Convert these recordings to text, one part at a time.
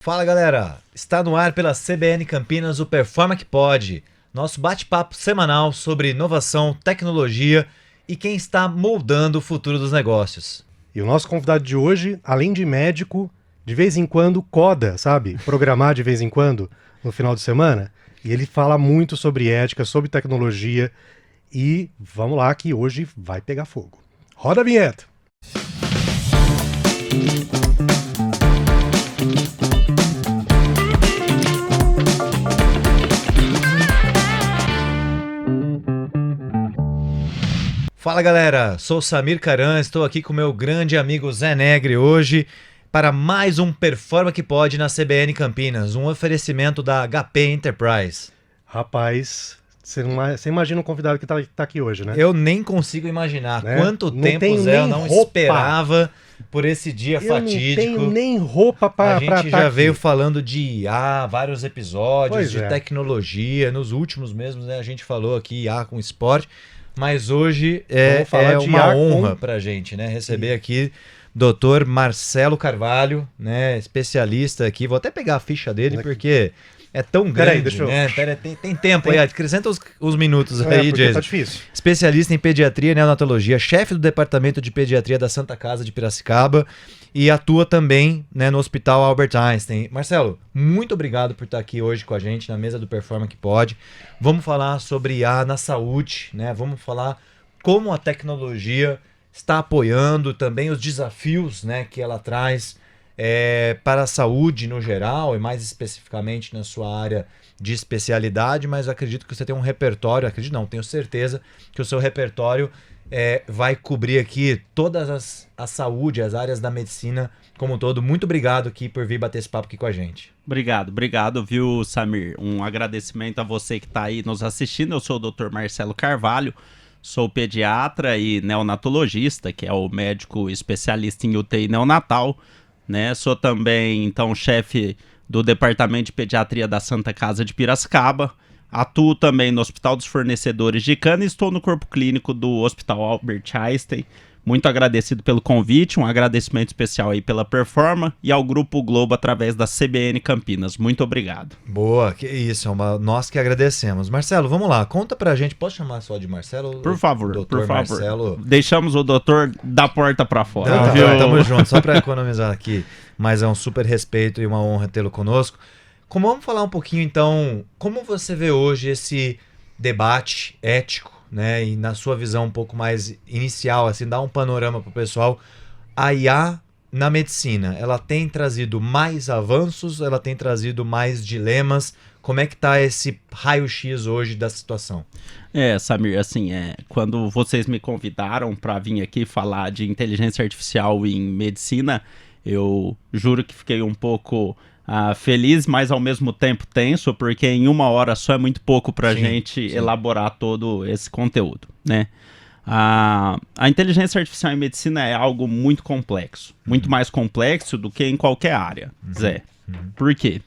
Fala galera, está no ar pela CBN Campinas o Performa que Pode, nosso bate-papo semanal sobre inovação, tecnologia e quem está moldando o futuro dos negócios. E o nosso convidado de hoje, além de médico, de vez em quando coda, sabe? Programar de vez em quando, no final de semana. E ele fala muito sobre ética, sobre tecnologia. E vamos lá que hoje vai pegar fogo. Roda a vinheta! Fala galera, sou Samir Caran, estou aqui com meu grande amigo Zé Negri hoje para mais um Performa que Pode na CBN Campinas, um oferecimento da HP Enterprise. Rapaz, você imagina o convidado que tá aqui hoje, né? Eu nem consigo imaginar quanto não tempo, Zé, eu não esperava por esse dia fatídico. Eu não tenho nem roupa para A gente já veio falando de IA, vários episódios, de tecnologia, nos últimos mesmo, né, a gente falou aqui IA com esporte. Mas hoje é uma honra para a gente, né, receber aqui Dr. Marcelo Carvalho, né, especialista aqui. Vou até pegar a ficha dele porque é tão grande, né? Tem tempo aí, acrescenta os minutos aí, Jason. Tá difícil. Especialista em pediatria e neonatologia, chefe do departamento de pediatria da Santa Casa de Piracicaba e atua também, né, no Hospital Albert Einstein. Marcelo, muito obrigado por estar aqui hoje com a gente na mesa do Performa que Pode. Vamos falar sobre IA na saúde, né? Vamos falar como a tecnologia está apoiando também os desafios, né, que ela traz para a saúde no geral e mais especificamente na sua área de especialidade, mas acredito que você tem um repertório, tenho certeza que o seu repertório vai cobrir aqui todas a saúde, as áreas da medicina como um todo. Muito obrigado aqui por vir bater esse papo aqui com a gente. Obrigado, viu, Samir? Um agradecimento a você que está aí nos assistindo. Eu sou o Dr. Marcelo Carvalho, sou pediatra e neonatologista, que é o médico especialista em UTI neonatal, né? Sou também, então, chefe do Departamento de Pediatria da Santa Casa de Piracicaba. Atuo também no Hospital dos Fornecedores de Cana e estou no corpo clínico do Hospital Albert Einstein. Muito agradecido pelo convite, um agradecimento especial aí pela Performa e ao Grupo Globo através da CBN Campinas. Muito obrigado. Boa, que isso, nós que agradecemos. Marcelo, vamos lá, conta pra gente, posso chamar só de Marcelo? Por favor, doutor Marcelo. Deixamos o doutor da porta pra fora. Tamo junto, só pra economizar aqui, mas é um super respeito e uma honra tê-lo conosco. Vamos falar um pouquinho então, como você vê hoje esse debate ético, né, e na sua visão um pouco mais inicial, assim, dá um panorama pro pessoal, a IA na medicina, ela tem trazido mais avanços, ela tem trazido mais dilemas, como é que tá esse raio-x hoje da situação? Samir, assim, quando vocês me convidaram para vir aqui falar de inteligência artificial em medicina, eu juro que fiquei um pouco feliz, mas ao mesmo tempo tenso, porque em uma hora só é muito pouco para a gente elaborar todo esse conteúdo, né? A inteligência artificial em medicina é algo muito complexo, muito mais complexo do que em qualquer área, Zé. Por quê?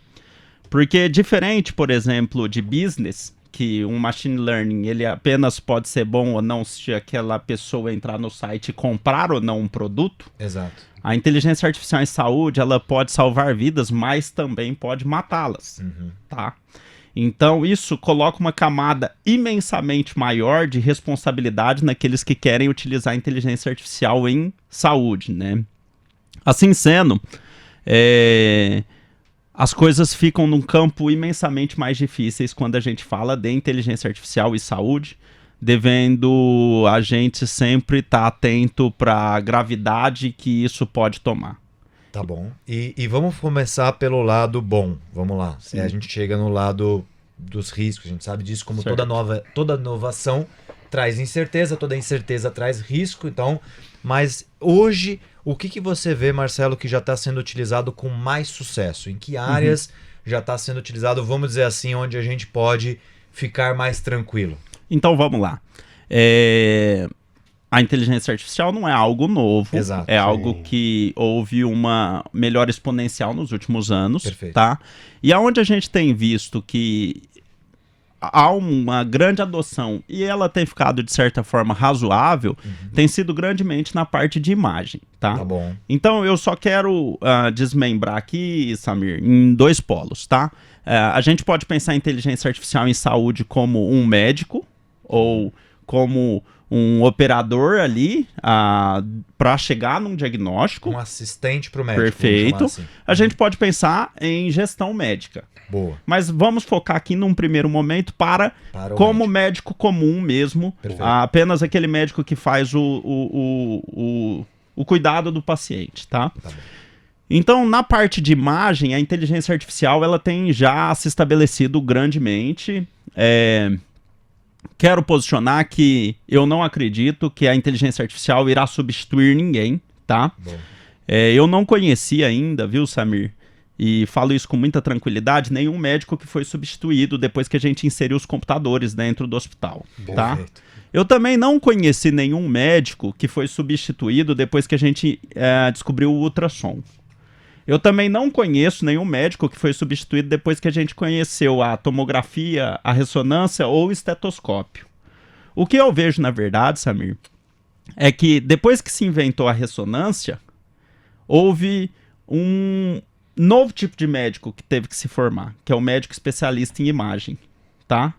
Porque diferente, por exemplo, de business, que um machine learning ele apenas pode ser bom ou não se aquela pessoa entrar no site e comprar ou não um produto. Exato. A inteligência artificial em saúde, ela pode salvar vidas, mas também pode matá-las, tá? Então, isso coloca uma camada imensamente maior de responsabilidade naqueles que querem utilizar a inteligência artificial em saúde, né? Assim sendo, as coisas ficam num campo imensamente mais difíceis quando a gente fala de inteligência artificial e saúde, devendo a gente sempre estar atento para a gravidade que isso pode tomar. Tá bom. E vamos começar pelo lado bom. Vamos lá. A gente chega no lado dos riscos. A gente sabe disso como toda inovação traz incerteza, toda incerteza traz risco. Então, mas hoje, o que você vê, Marcelo, que já está sendo utilizado com mais sucesso? Em que áreas já está sendo utilizado, vamos dizer assim, onde a gente pode ficar mais tranquilo? Então vamos lá. A inteligência artificial não é algo novo. Exato, algo que houve uma melhora exponencial nos últimos anos. Perfeito. Tá? E aonde a gente tem visto que há uma grande adoção e ela tem ficado, de certa forma, razoável, tem sido grandemente na parte de imagem, tá? Tá bom. Então, eu só quero desmembrar aqui, Samir, em 2 polos, tá? A gente pode pensar em inteligência artificial em saúde como um médico ou como um operador ali para chegar num diagnóstico. Um assistente para o médico. Perfeito. Assim. A gente pode pensar em gestão médica. Boa. Mas vamos focar aqui num primeiro momento para como médico comum mesmo, apenas aquele médico que faz o cuidado do paciente, tá? Tá bom. Então, na parte de imagem, a inteligência artificial ela tem já se estabelecido grandemente. Quero posicionar que eu não acredito que a inteligência artificial irá substituir ninguém, tá? Eu não conheci ainda, viu, Samir? E falo isso com muita tranquilidade, nenhum médico que foi substituído depois que a gente inseriu os computadores dentro do hospital, tá? Eu também não conheci nenhum médico que foi substituído depois que a gente descobriu o ultrassom. Eu também não conheço nenhum médico que foi substituído depois que a gente conheceu a tomografia, a ressonância ou o estetoscópio. O que eu vejo, na verdade, Samir, é que depois que se inventou a ressonância, houve um novo tipo de médico que teve que se formar, que é o médico especialista em imagem, tá?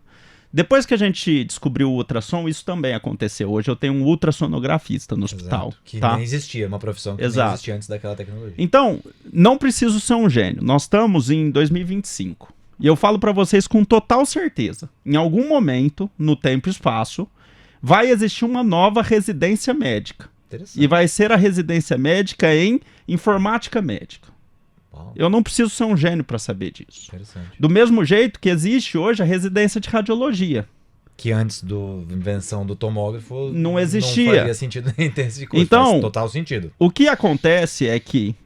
Depois que a gente descobriu o ultrassom, isso também aconteceu. Hoje eu tenho um ultrassonografista no hospital. Exato. Que tá? nem existia, uma profissão que nem existia antes daquela tecnologia. Então, não preciso ser um gênio. Nós estamos em 2025. E eu falo para vocês com total certeza. Em algum momento, no tempo e espaço, vai existir uma nova residência médica. E vai ser a residência médica em informática médica. Eu não preciso ser um gênio para saber disso. Do mesmo jeito que existe hoje a residência de radiologia. Que antes da invenção do tomógrafo não existia. Não faria sentido nem ter esse curso. Então, faz total sentido. O que acontece é que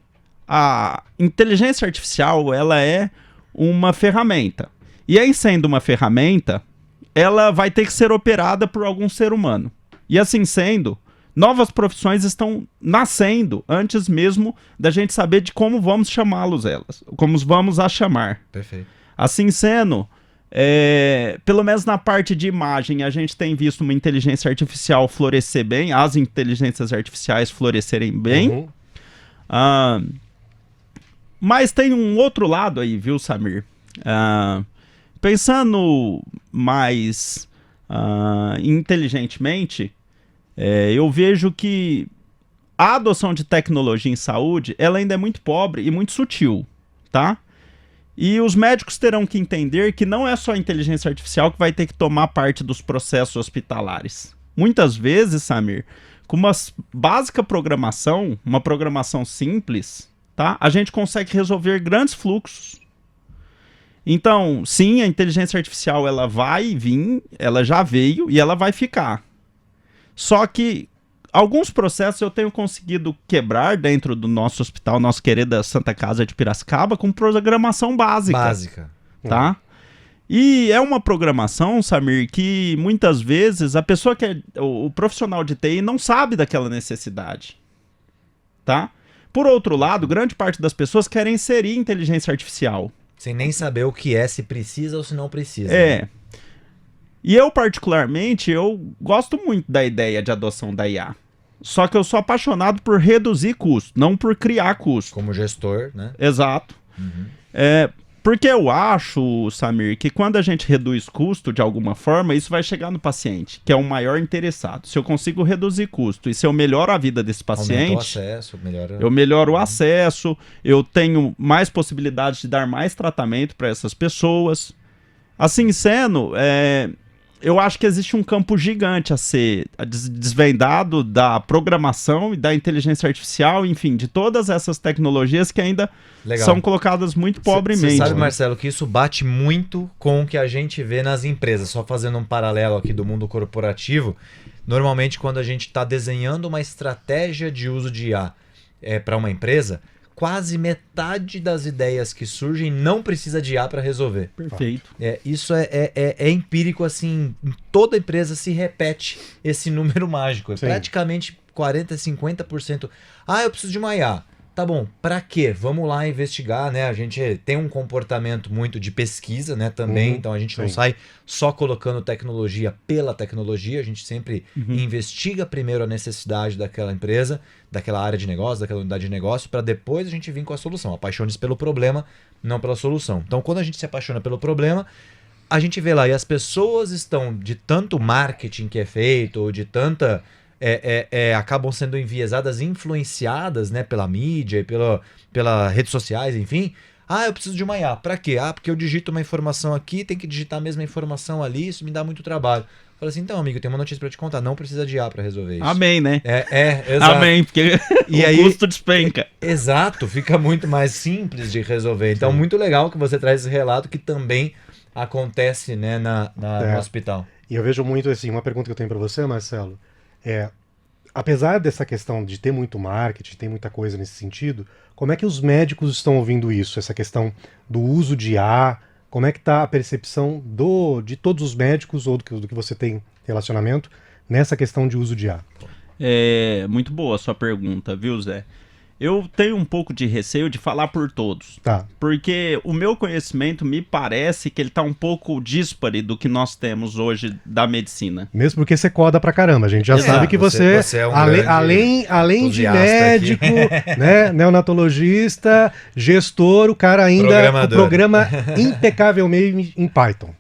a inteligência artificial ela é uma ferramenta. E em sendo uma ferramenta, ela vai ter que ser operada por algum ser humano. E assim sendo, novas profissões estão nascendo antes mesmo da gente saber de como vamos chamá-los elas, como vamos a chamar. Perfeito. Assim sendo, pelo menos na parte de imagem, a gente tem visto uma inteligência artificial florescer bem, as inteligências artificiais florescerem bem. Mas tem um outro lado aí, viu, Samir? Pensando mais inteligentemente, eu vejo que a adoção de tecnologia em saúde, ela ainda é muito pobre e muito sutil, tá? E os médicos terão que entender que não é só a inteligência artificial que vai ter que tomar parte dos processos hospitalares. Muitas vezes, Samir, com uma básica programação, uma programação simples, tá? A gente consegue resolver grandes fluxos. Então, sim, a inteligência artificial ela vai vir, ela já veio e ela vai ficar. Só que alguns processos eu tenho conseguido quebrar dentro do nosso hospital, nossa querida Santa Casa de Piracicaba, com programação básica. Tá? E é uma programação, Samir, que muitas vezes a pessoa que é o profissional de TI não sabe daquela necessidade. Tá? Por outro lado, grande parte das pessoas querem inserir inteligência artificial. Sem nem saber o que é, se precisa ou se não precisa. E eu, particularmente, eu gosto muito da ideia de adoção da IA. Só que eu sou apaixonado por reduzir custo, não por criar custo. Como gestor, né? Exato. Porque eu acho, Samir, que quando a gente reduz custo de alguma forma, isso vai chegar no paciente, que é o maior interessado. Se eu consigo reduzir custo e se eu melhoro a vida desse paciente, o acesso, eu melhoro o acesso, eu tenho mais possibilidades de dar mais tratamento para essas pessoas. Assim sendo, eu acho que existe um campo gigante a ser desvendado da programação e da inteligência artificial, enfim, de todas essas tecnologias que ainda são colocadas muito pobremente. Você sabe, Marcelo, que isso bate muito com o que a gente vê nas empresas. Só fazendo um paralelo aqui do mundo corporativo, normalmente quando a gente está desenhando uma estratégia de uso de IA para uma empresa, quase metade das ideias que surgem não precisa de IA para resolver. Perfeito. Isso é empírico, assim, em toda empresa se repete esse número mágico. Praticamente 40%, 50%. Eu preciso de uma IA. Tá bom, para quê? Vamos lá investigar, né? A gente tem um comportamento muito de pesquisa, né, também, então a gente não sai só colocando tecnologia pela tecnologia, a gente sempre investiga primeiro a necessidade daquela empresa, daquela área de negócio, daquela unidade de negócio, para depois a gente vir com a solução. Apaixone-se pelo problema, não pela solução. Então, quando a gente se apaixona pelo problema, a gente vê lá e as pessoas estão de tanto marketing que é feito, ou de tanta... acabam sendo enviesadas, influenciadas, né, pela mídia e pelas redes sociais, enfim. Eu preciso de uma IA. Para quê? Porque eu digito uma informação aqui, tem que digitar a mesma informação ali, isso me dá muito trabalho. Fala assim, então, amigo, tem uma notícia para te contar, não precisa de IA para resolver isso. Amém, né? Exato. Amém, porque e o aí, custo despenca. Exato, fica muito mais simples de resolver. Então, muito legal que você traz esse relato que também acontece, né, no hospital. E eu vejo muito assim, uma pergunta que eu tenho para você, Marcelo, apesar dessa questão de ter muito marketing, tem muita coisa nesse sentido, como é que os médicos estão ouvindo isso? Essa questão do uso de IA, como é que está a percepção de todos os médicos ou do que você tem relacionamento nessa questão de uso de IA? Muito boa a sua pergunta, viu, Zé? Eu tenho um pouco de receio de falar por todos. Tá. Porque o meu conhecimento me parece que ele está um pouco díspare do que nós temos hoje da medicina. Mesmo porque você coda pra caramba. A gente já sabe que você é um além de médico, né, neonatologista, gestor, o cara ainda o programa impecavelmente em Python.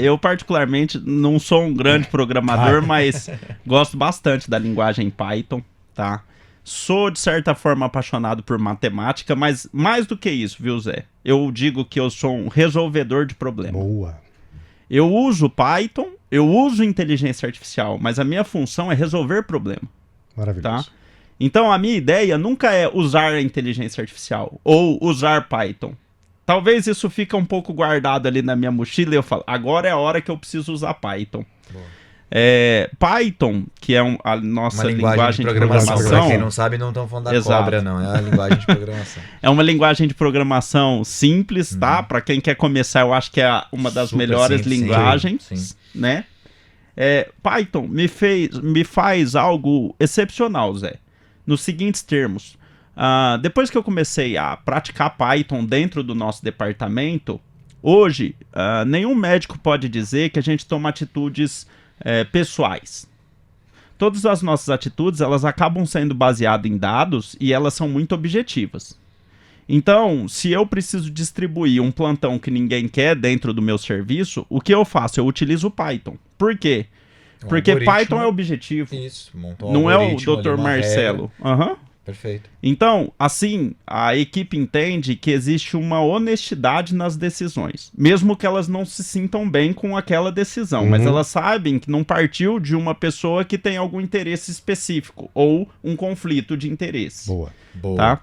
Eu particularmente não sou um grande programador, mas gosto bastante da linguagem Python, tá? Sou, de certa forma, apaixonado por matemática, mas mais do que isso, viu, Zé? Eu digo que eu sou um resolvedor de problemas. Boa. Eu uso Python, eu uso inteligência artificial, mas a minha função é resolver problema. Maravilhoso. Tá? Então, a minha ideia nunca é usar a inteligência artificial ou usar Python. Talvez isso fique um pouco guardado ali na minha mochila e eu falo, agora é a hora que eu preciso usar Python. Boa. Python, que é a nossa linguagem de programação. Para quem não sabe, não estão falando da cobra, não. É a linguagem de programação. É uma linguagem de programação simples, tá? Para quem quer começar, eu acho que é uma das melhores linguagens, sim. Né? Python me faz algo excepcional, Zé. Nos seguintes termos. Depois que eu comecei a praticar Python dentro do nosso departamento, hoje, nenhum médico pode dizer que a gente toma atitudes pessoais. Todas as nossas atitudes, elas acabam sendo baseadas em dados e elas são muito objetivas. Então, se eu preciso distribuir um plantão que ninguém quer dentro do meu serviço, o que eu faço? Eu utilizo o Python. Por quê? Porque Python é objetivo. Isso, não é o Dr. Marcelo. Perfeito. Então, assim, a equipe entende que existe uma honestidade nas decisões, mesmo que elas não se sintam bem com aquela decisão, mas elas sabem que não partiu de uma pessoa que tem algum interesse específico ou um conflito de interesse. Boa. Tá?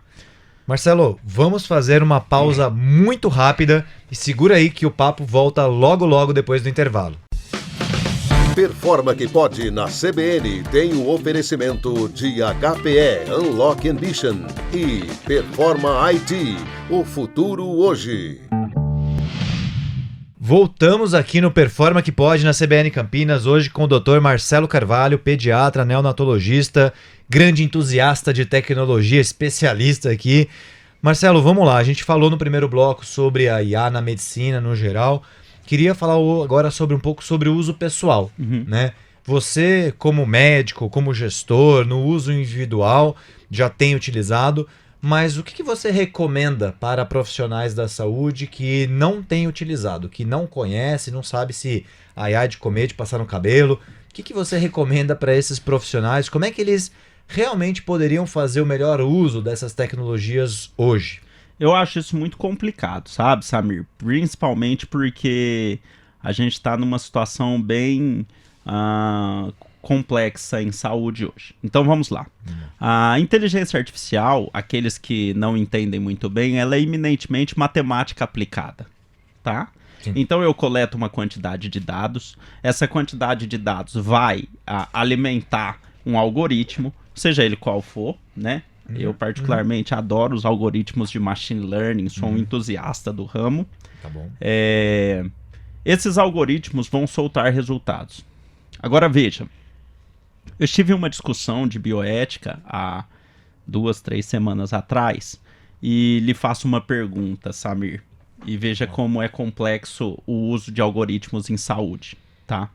Marcelo, vamos fazer uma pausa muito rápida e segura aí que o papo volta logo depois do intervalo. Performa que pode na CBN tem o oferecimento de HPE Unlock Ambition e Performa IT, o futuro hoje. Voltamos aqui no Performa que pode na CBN Campinas, hoje com o Dr. Marcelo Carvalho, pediatra, neonatologista, grande entusiasta de tecnologia, especialista aqui. Marcelo, vamos lá, a gente falou no primeiro bloco sobre a IA na medicina no geral. Queria falar agora um pouco sobre o uso pessoal, né? Você, como médico, como gestor, no uso individual, já tem utilizado, mas o que você recomenda para profissionais da saúde que não têm utilizado, que não conhece, não sabe se a IA é de comer, de passar no cabelo? O que você recomenda para esses profissionais? Como é que eles realmente poderiam fazer o melhor uso dessas tecnologias hoje? Eu acho isso muito complicado, sabe, Samir? Principalmente porque a gente está numa situação bem complexa em saúde hoje. Então vamos lá. A inteligência artificial, aqueles que não entendem muito bem, ela é eminentemente matemática aplicada, tá? Sim. Então eu coleto uma quantidade de dados, essa quantidade de dados vai alimentar um algoritmo, seja ele qual for, né? Eu particularmente adoro os algoritmos de machine learning, sou um entusiasta do ramo. Tá bom. Esses algoritmos vão soltar resultados. Agora veja, eu tive uma discussão de bioética há 2, 3 semanas atrás e lhe faço uma pergunta, Samir. E veja como é complexo o uso de algoritmos em saúde, tá?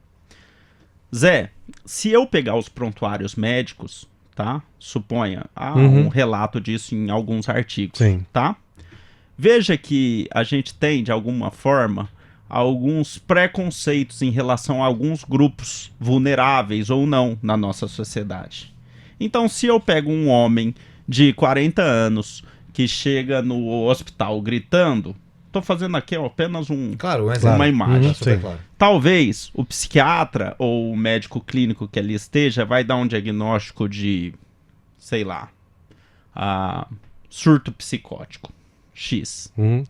Zé, se eu pegar os prontuários médicos, tá? Suponha, há um relato disso em alguns artigos, Sim. tá? Veja que a gente tem, de alguma forma, alguns preconceitos em relação a alguns grupos vulneráveis ou não na nossa sociedade. Então, se eu pego um homem de 40 anos que chega no hospital gritando, tô fazendo aqui apenas Claro, um exemplo. uma imagem. Super Sim. claro. Talvez o psiquiatra ou o médico clínico que ali esteja vai dar um diagnóstico de, sei lá, surto psicótico, X. Uhum.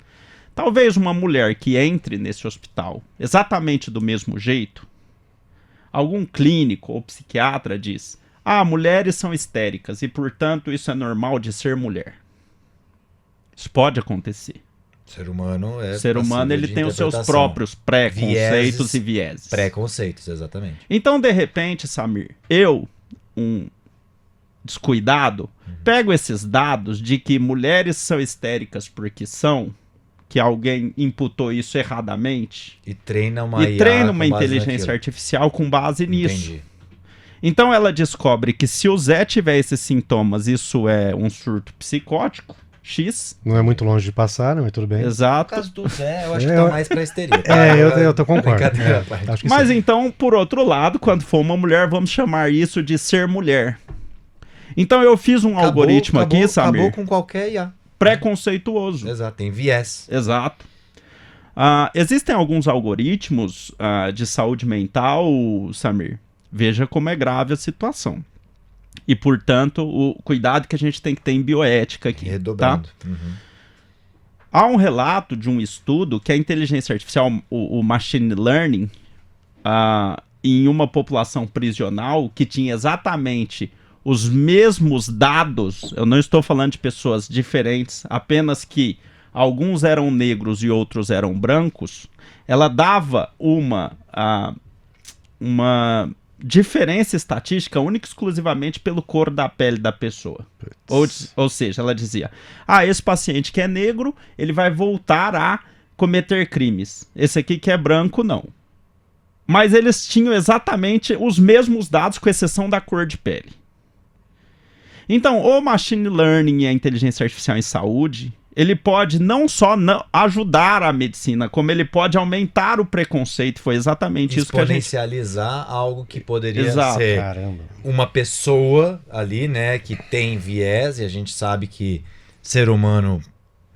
Talvez uma mulher que entre nesse hospital exatamente do mesmo jeito, algum clínico ou psiquiatra diz: mulheres são histéricas e, portanto, isso é normal de ser mulher. Isso pode acontecer. O ser humano é O ser humano ele tem os seus próprios preconceitos e vieses. Preconceitos, exatamente. Então, de repente, Samir, eu, um descuidado, pego esses dados de que mulheres são histéricas porque são, que alguém imputou isso erradamente, E treina uma e IA treina com uma base inteligência naquilo. artificial com base nisso. Entendi. Então ela descobre que se o Zé tiver esses sintomas, isso é um surto psicótico, X, Não é muito longe de passar, né? Mas tudo bem. No exato. caso do Zé, eu acho É, que tá eu- mais pra histeria. Eu tô concordo. Brincadeira, É, pai. acho que Mas sim. então, por outro lado, quando for uma mulher, vamos chamar isso de ser mulher. Então eu fiz um algoritmo aqui, Samir, Acabou com qualquer IA. preconceituoso. Exato, tem viés. Exato. Existem alguns algoritmos de saúde mental, Samir. Veja como é grave a situação. E, portanto, o cuidado que a gente tem que ter em bioética aqui. Tá? Redobrando. Uhum. Há um relato de um estudo que a inteligência artificial, o machine learning, em uma população prisional que tinha exatamente os mesmos dados, eu não estou falando de pessoas diferentes, apenas que alguns eram negros e outros eram brancos, ela dava uma diferença estatística única e exclusivamente pelo cor da pele da pessoa. Ou seja, ela dizia: esse paciente que é negro, ele vai voltar a cometer crimes. Esse aqui que é branco, não. Mas eles tinham exatamente os mesmos dados, com exceção da cor de pele. Então, o machine learning e a inteligência artificial em saúde, ele pode não só ajudar a medicina, como ele pode aumentar o preconceito. Foi exatamente isso que a gente... Exponencializar algo que poderia Exato. ser Caramba. uma pessoa ali, né, que tem viés, e a gente sabe que ser humano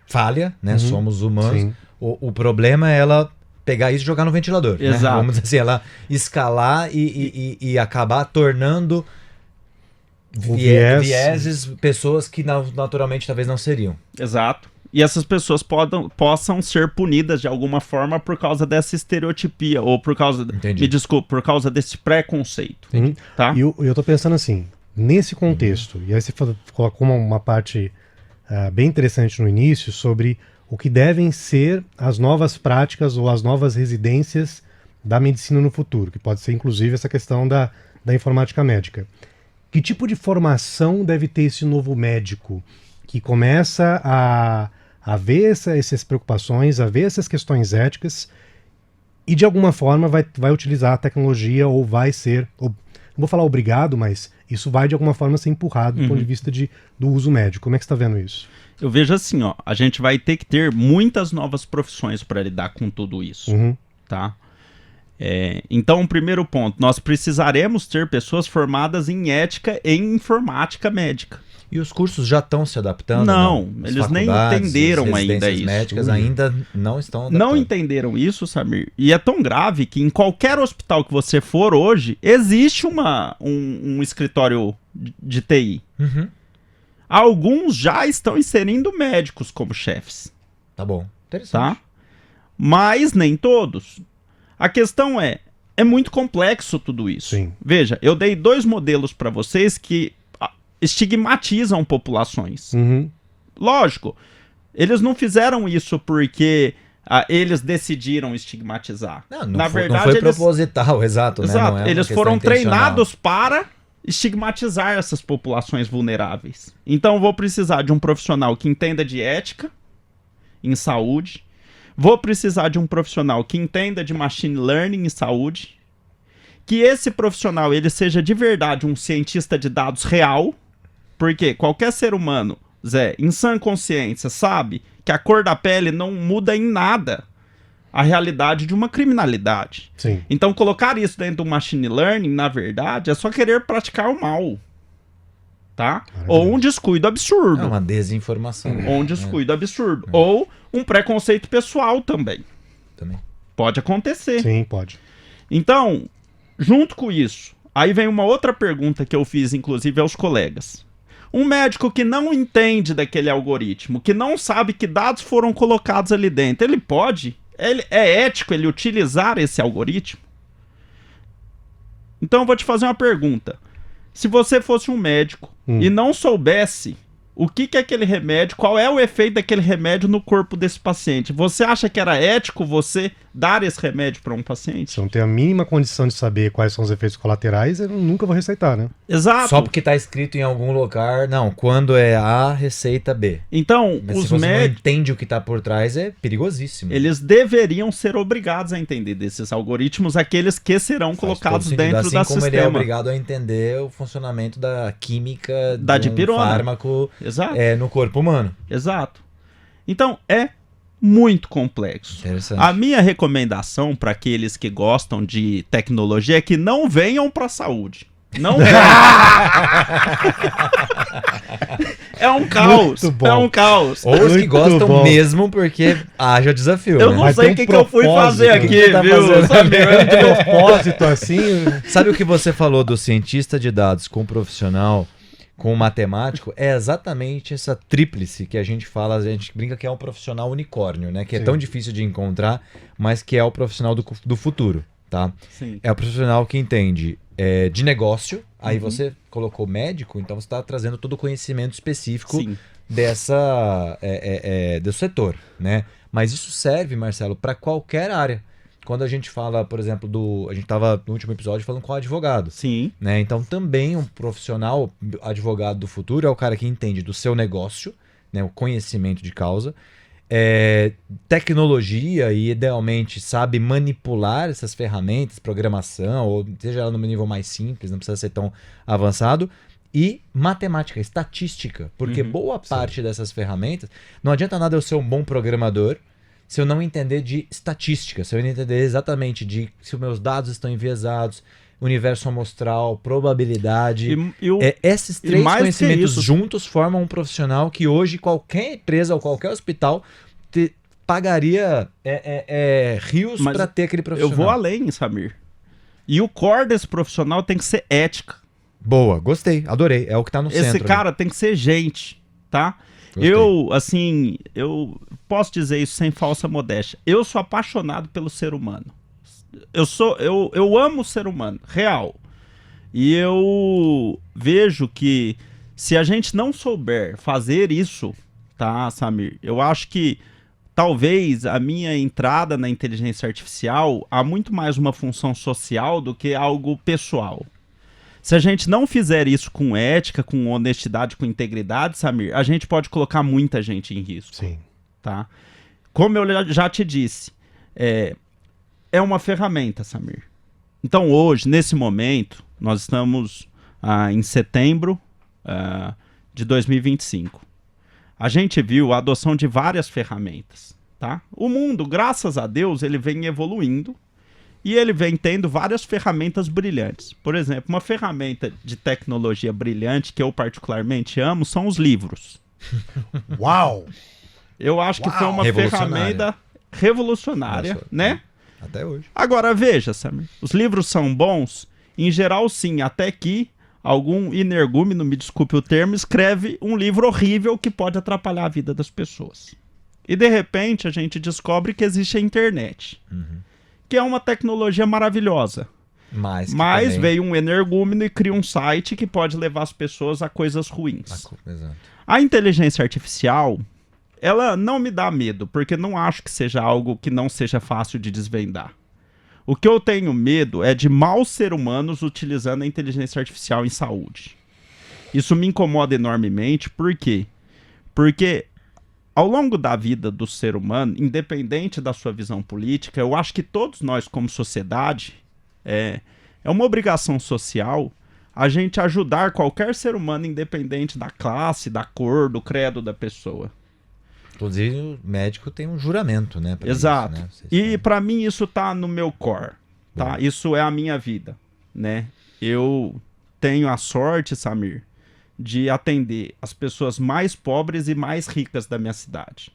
falha, né, somos humanos. Sim. O problema é ela pegar isso e jogar no ventilador, né? Exato. Vamos dizer assim, ela escalar e acabar tornando O viés- vieses pessoas que naturalmente talvez não seriam. Exato. E essas pessoas possam ser punidas de alguma forma por causa dessa estereotipia, ou por causa... Entendi. Me desculpe, por causa desse preconceito. Uhum. Tá? E eu tô pensando assim, nesse contexto, e aí você colocou uma parte bem interessante no início sobre o que devem ser as novas práticas ou as novas residências da medicina no futuro, que pode ser inclusive essa questão da informática médica. Que tipo de formação deve ter esse novo médico que começa a ver essas preocupações, a ver essas questões éticas e de alguma forma vai utilizar a tecnologia ou vai ser, não vou falar obrigado, mas isso vai de alguma forma ser empurrado do ponto de vista do uso médico. Como é que você está vendo isso? Eu vejo assim, ó, a gente vai ter que ter muitas novas profissões para lidar com tudo isso, Uhum. tá? Então, primeiro ponto, nós precisaremos ter pessoas formadas em ética e em informática médica. E os cursos já estão se adaptando? Não, As eles nem faculdades, entenderam as ainda residências isso. médicas ainda não estão adaptando. Não entenderam isso, Samir? E é tão grave que em qualquer hospital que você for hoje, existe um escritório de TI. Uhum. Alguns já estão inserindo médicos como chefes, Tá bom. Interessante. tá? Mas nem todos. A questão é muito complexo tudo isso. Sim. Veja, eu dei 2 modelos para vocês que estigmatizam populações. Uhum. Lógico, eles não fizeram isso porque eles decidiram estigmatizar. Não Na foi, verdade, não foi eles, proposital, exato. Né? exato, Não é uma eles questão foram intencional. treinados para estigmatizar essas populações vulneráveis. Então eu vou precisar de um profissional que entenda de ética em saúde, vou precisar de um profissional que entenda de machine learning em saúde, que esse profissional ele seja de verdade um cientista de dados real, porque qualquer ser humano, Zé, em sã consciência, sabe que a cor da pele não muda em nada a realidade de uma criminalidade. Sim. Então colocar isso dentro do machine learning, na verdade, é só querer praticar o mal. Tá? Ou um descuido absurdo. É uma desinformação. Ou um descuido absurdo. Ou um preconceito pessoal também. Também. Pode acontecer. Sim, pode. Então, junto com isso, aí vem uma outra pergunta que eu fiz, inclusive, aos colegas. Um médico que não entende daquele algoritmo, que não sabe que dados foram colocados ali dentro, ele pode? É ético ele utilizar esse algoritmo? Então eu vou te fazer uma pergunta. Se você fosse um médico e não soubesse o que é aquele remédio, qual é o efeito daquele remédio no corpo desse paciente, você acha que era ético você dar esse remédio para um paciente? Se eu não tenho a mínima condição de saber quais são os efeitos colaterais, eu nunca vou receitar, né? Exato. Só porque tá escrito em algum lugar, não, quando é A, receita B. Então, Mas os se você não médicos, entende o que tá por trás, é perigosíssimo. eles deveriam ser obrigados a entender desses algoritmos, aqueles que serão Faz colocados todo sentido. dentro assim da como sistema. ele é obrigado a entender o funcionamento da química Da de um dipirona. fármaco Exato. no corpo humano. Exato. Então, é muito complexo. Interessante. A minha recomendação para aqueles que gostam de tecnologia é que não venham para a saúde. Não venham. É um caos. Muito bom. É um caos. Ou os que Muito gostam bom. mesmo porque haja desafio, Eu né? não Mas sei tem o um que eu fui fazer propósito. aqui, O que tá viu? fazendo Sabe? De propósito, assim. Sabe o que você falou do cientista de dados com o profissional, com o matemático? É exatamente essa tríplice que a gente fala, a gente brinca que é um profissional unicórnio, né? Que é Sim. tão difícil de encontrar, mas que é o profissional do futuro, tá? Sim. É o profissional que entende de negócio, aí você colocou médico, então você está trazendo todo o conhecimento específico Sim. do setor, né? Mas isso serve, Marcelo, para qualquer área. Quando a gente fala, por exemplo, a gente estava no último episódio falando com o advogado, Sim. né? Então também um profissional, advogado do futuro, é o cara que entende do seu negócio, né? O conhecimento de causa, tecnologia e idealmente sabe manipular essas ferramentas, programação, ou seja ela no nível mais simples, não precisa ser tão avançado, e matemática, estatística, porque boa parte dessas ferramentas, não adianta nada eu ser um bom programador se eu não entender de estatística, se eu não entender exatamente de se os meus dados estão enviesados, universo amostral, probabilidade. Esses três mais que conhecimentos isso- juntos formam um profissional que hoje qualquer empresa ou qualquer hospital pagaria rios Mas para ter aquele Eu profissional. vou além, Samir. E o core desse profissional tem que ser ética. Boa, gostei, adorei. É o que tá no centro. Esse ali. cara tem que ser gente, tá? Gostei. Eu posso dizer isso sem falsa modéstia. Eu sou apaixonado pelo ser humano. Eu amo o ser humano, real. E eu vejo que se a gente não souber fazer isso, tá, Samir? Eu acho que talvez a minha entrada na inteligência artificial há muito mais uma função social do que algo pessoal. Se a gente não fizer isso com ética, com honestidade, com integridade, Samir, a gente pode colocar muita gente em risco. Sim. Tá? Como eu já te disse, é uma ferramenta, Samir. Então hoje, nesse momento, nós estamos em setembro de 2025. A gente viu a adoção de várias ferramentas. Tá? O mundo, graças a Deus, ele vem evoluindo e ele vem tendo várias ferramentas brilhantes. Por exemplo, uma ferramenta de tecnologia brilhante que eu particularmente amo são os livros. Uau! Eu acho que foi uma Revolucionária. ferramenta revolucionária, Nossa, né? Até hoje. Agora veja, Samir, os livros são bons? Em geral, sim, até que algum energúmeno, me desculpe o termo, escreve um livro horrível que pode atrapalhar a vida das pessoas. E de repente a gente descobre que existe a internet, que é uma tecnologia maravilhosa. Mas Mas veio um energúmeno e cria um site que pode levar as pessoas a coisas ruins. Exato. A inteligência artificial, ela não me dá medo, porque não acho que seja algo que não seja fácil de desvendar. O que eu tenho medo é de maus seres humanos utilizando a inteligência artificial em saúde. Isso me incomoda enormemente, por quê? Porque ao longo da vida do ser humano, independente da sua visão política, eu acho que todos nós, como sociedade, é uma obrigação social a gente ajudar qualquer ser humano, independente da classe, da cor, do credo da pessoa. Inclusive, o médico tem um juramento, né? Exato. Isso, né? Vocês E têm- para mim isso tá no meu core, tá? Bom. Isso é a minha vida, né? Eu tenho a sorte, Samir, de atender as pessoas mais pobres e mais ricas da minha cidade.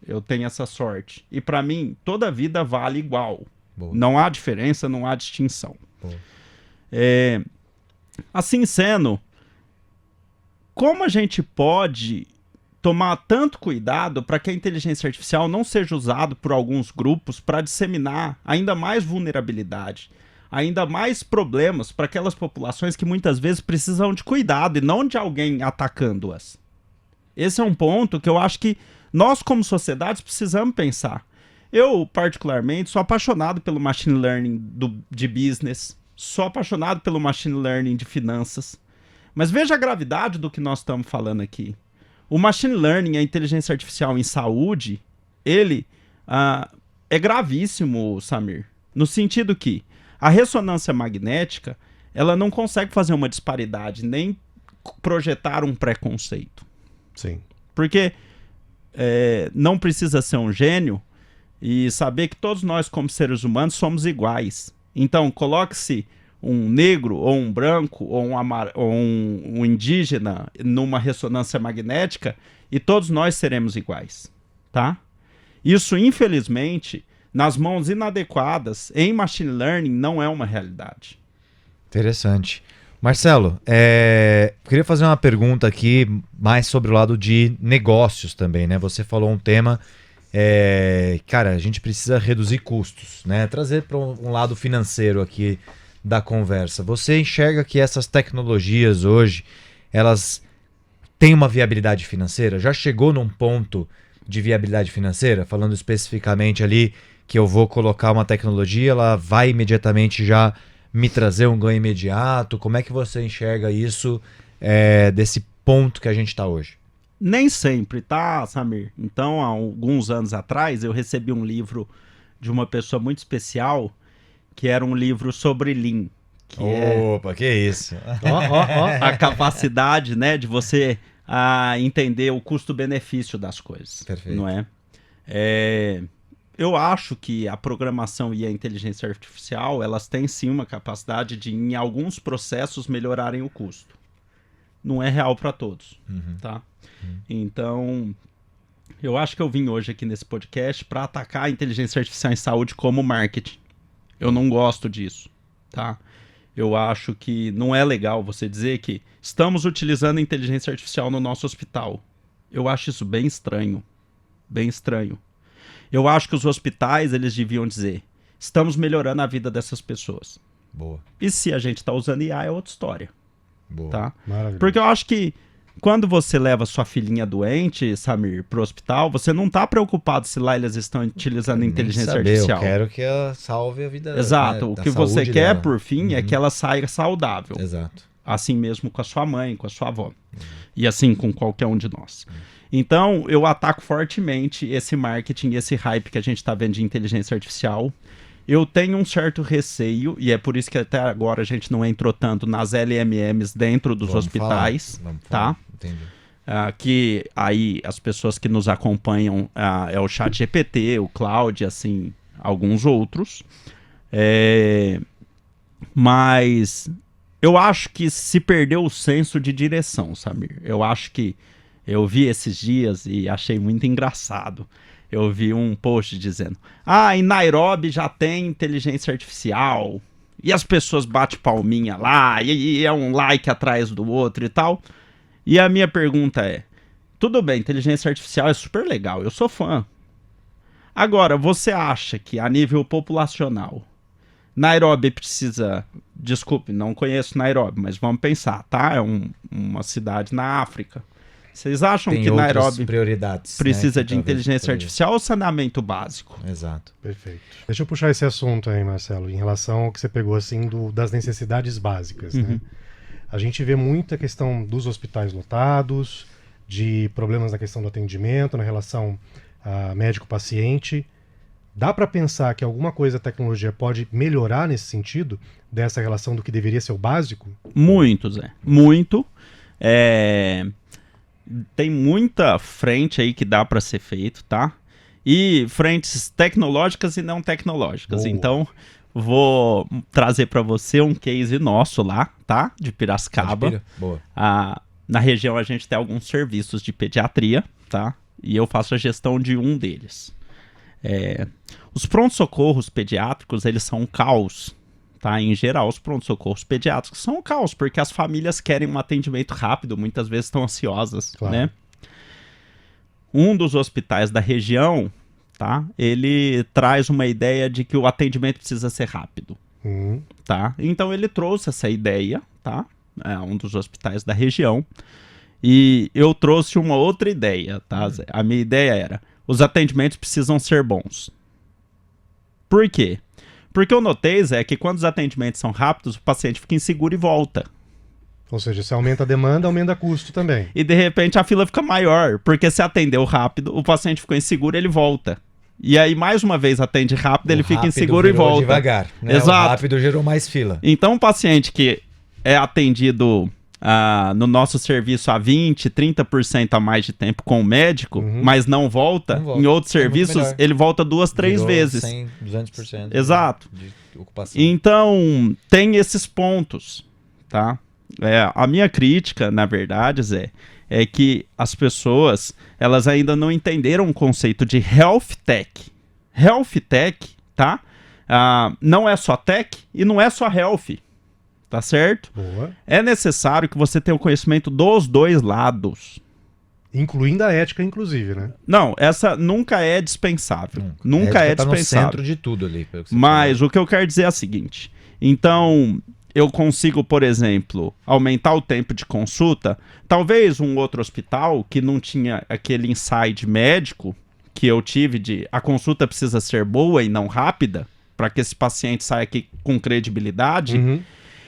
Eu tenho essa sorte. E para mim, toda vida vale igual. Boa. Não há diferença, não há distinção. Boa. Assim sendo, como a gente pode tomar tanto cuidado para que a inteligência artificial não seja usada por alguns grupos para disseminar ainda mais vulnerabilidade, ainda mais problemas para aquelas populações que muitas vezes precisam de cuidado e não de alguém atacando-as? Esse é um ponto que eu acho que nós, como sociedades, precisamos pensar. Eu, particularmente, sou apaixonado pelo machine learning de business, sou apaixonado pelo machine learning de finanças, mas veja a gravidade do que nós estamos falando aqui. O machine learning, a inteligência artificial em saúde, ele é gravíssimo, Samir, no sentido que a ressonância magnética, ela não consegue fazer uma disparidade, nem projetar um preconceito. Sim. Porque não precisa ser um gênio e saber que todos nós, como seres humanos, somos iguais. Então, coloque-se um negro, ou um branco, ou um indígena numa ressonância magnética e todos nós seremos iguais, tá? Isso, infelizmente, nas mãos inadequadas, em machine learning, não é uma realidade. Interessante. Marcelo, queria fazer uma pergunta aqui mais sobre o lado de negócios também, né? Você falou um tema, cara, a gente precisa reduzir custos, né? Trazer para um lado financeiro aqui da conversa. Você enxerga que essas tecnologias hoje, elas têm uma viabilidade financeira? Já chegou num ponto de viabilidade financeira? Falando especificamente ali que eu vou colocar uma tecnologia, ela vai imediatamente já me trazer um ganho imediato? Como é que você enxerga isso desse ponto que a gente está hoje? Nem sempre, tá, Samir? Então, há alguns anos atrás, eu recebi um livro de uma pessoa muito especial, que era um livro sobre Lean. Que Opa, que isso! a capacidade, né, de você entender o custo-benefício das coisas. Perfeito. Não é? Eu acho que a programação e a inteligência artificial, elas têm sim uma capacidade de, em alguns processos, melhorarem o custo. Não é real para todos, tá? Então, eu acho que eu vim hoje aqui nesse podcast para atacar a inteligência artificial em saúde como marketing. Eu não gosto disso, tá? Eu acho que não é legal você dizer que estamos utilizando a inteligência artificial no nosso hospital. Eu acho isso bem estranho, bem estranho. Eu acho que os hospitais, eles deviam dizer, estamos melhorando a vida dessas pessoas. Boa, E se a gente está usando IA é outra história, boa. tá? Maravilha. Porque eu acho que quando você leva sua filhinha doente, Samir, pro hospital, você não tá preocupado se lá eles estão utilizando Nem inteligência saber, artificial. Eu quero que ela salve a vida. Exato. Né, O da que você saúde quer, dela. por fim, é que ela saia saudável. Exato. Assim mesmo com a sua mãe, com a sua avó. E assim com qualquer um de nós. Então, eu ataco fortemente esse marketing, esse hype que a gente está vendo de inteligência artificial. Eu tenho um certo receio, e é por isso que até agora a gente não entrou tanto nas LMMs dentro dos Vamos hospitais, falar. tá? Entendi. Que aí as pessoas que nos acompanham é o ChatGPT, o Claude, assim, alguns outros. Mas eu acho que se perdeu o senso de direção, Samir. Eu acho que eu vi esses dias e achei muito engraçado. Eu vi um post dizendo, em Nairobi já tem inteligência artificial, e as pessoas batem palminha lá, e é um like atrás do outro e tal. E a minha pergunta é, tudo bem, inteligência artificial é super legal, eu sou fã. Agora, você acha que a nível populacional, Nairobi precisa... Desculpe, não conheço Nairobi, mas vamos pensar, tá? É uma cidade na África. Vocês acham tem que outras Nairobi prioridades, precisa né, que de talvez inteligência poderia- artificial ou saneamento básico? Exato. Perfeito. Deixa eu puxar esse assunto aí, Marcelo, em relação ao que você pegou assim das necessidades básicas, né? A gente vê muita questão dos hospitais lotados, de problemas na questão do atendimento, na relação médico-paciente. Dá para pensar que alguma coisa a tecnologia pode melhorar nesse sentido, dessa relação do que deveria ser o básico? Muito, Zé. Muito. Tem muita frente aí que dá para ser feito, tá? E frentes tecnológicas e não tecnológicas. Boa. Então, vou trazer para você um case nosso lá, tá? De Piracicaba. Pode, boa. Na região a gente tem alguns serviços de pediatria, tá? E eu faço a gestão de um deles. Os prontos-socorros pediátricos, eles são um caos, tá? Em geral, os prontos-socorros pediátricos são um caos, porque as famílias querem um atendimento rápido, muitas vezes estão ansiosas, Claro. né? Um dos hospitais da região, tá? Ele traz uma ideia de que o atendimento precisa ser rápido, tá? Então ele trouxe essa ideia, tá? Um dos hospitais da região. E eu trouxe uma outra ideia, tá, Zé? A minha ideia era, os atendimentos precisam ser bons. Por quê? Porque eu notei, Zé, que quando os atendimentos são rápidos, o paciente fica inseguro e volta. Ou seja, se aumenta a demanda, aumenta o custo também. E de repente a fila fica maior, porque se atendeu rápido, o paciente ficou inseguro, ele volta. E aí mais uma vez atende rápido, ele fica rápido inseguro e virou volta. devagar, né? Exato. O rápido gerou mais fila. Então o paciente que é atendido no nosso serviço há 20%, 30% a mais de tempo com o médico, mas não volta, Não volta. em outros É muito serviços melhor. ele volta 2, 3 Virou vezes. 100, 200% Exato. de ocupação. Então, tem esses pontos, tá? A minha crítica, na verdade, Zé, é que as pessoas, elas ainda não entenderam o conceito de health tech. Health tech, tá? Não é só tech e não é só health, tá certo? Boa. É necessário que você tenha o conhecimento dos dois lados. Incluindo a ética, inclusive, né? Não, essa nunca é dispensável. Nunca é Tá no dispensável. centro de tudo ali. pelo que você Mas o que eu quero dizer é o seguinte. Então, eu consigo, por exemplo, aumentar o tempo de consulta. Talvez um outro hospital que não tinha aquele insight médico que eu tive de a consulta precisa ser boa e não rápida, para que esse paciente saia aqui com credibilidade,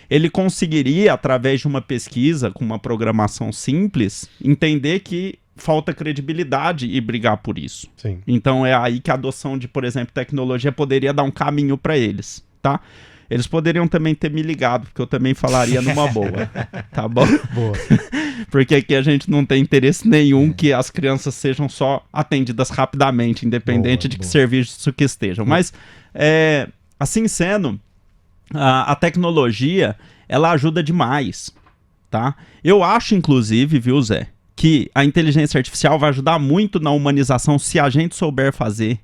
ele conseguiria, através de uma pesquisa com uma programação simples, entender que falta credibilidade e brigar por isso. Sim. Então é aí que a adoção de, por exemplo, tecnologia poderia dar um caminho para eles, tá? Eles poderiam também ter me ligado, porque eu também falaria numa boa, tá bom? Boa. Porque aqui a gente não tem interesse nenhum que as crianças sejam só atendidas rapidamente, independente de que serviço que estejam. Mas, assim sendo, a tecnologia, ela ajuda demais, tá? Eu acho, inclusive, viu, Zé, que a inteligência artificial vai ajudar muito na humanização se a gente souber fazer.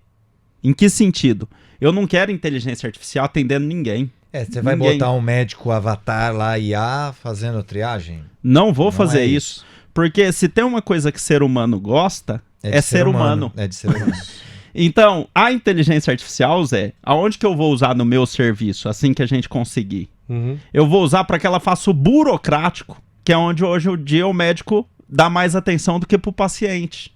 Em que sentido? Eu não quero inteligência artificial atendendo ninguém. Você vai Ninguém. botar um médico avatar lá, IA, fazendo triagem? Não vou Não fazer é isso. Porque se tem uma coisa que ser humano gosta, é de ser humano. É de ser humano. Então, a inteligência artificial, Zé, aonde que eu vou usar no meu serviço, assim que a gente conseguir? Eu vou usar para que ela faça o burocrático, que é onde hoje o dia o médico dá mais atenção do que para o paciente.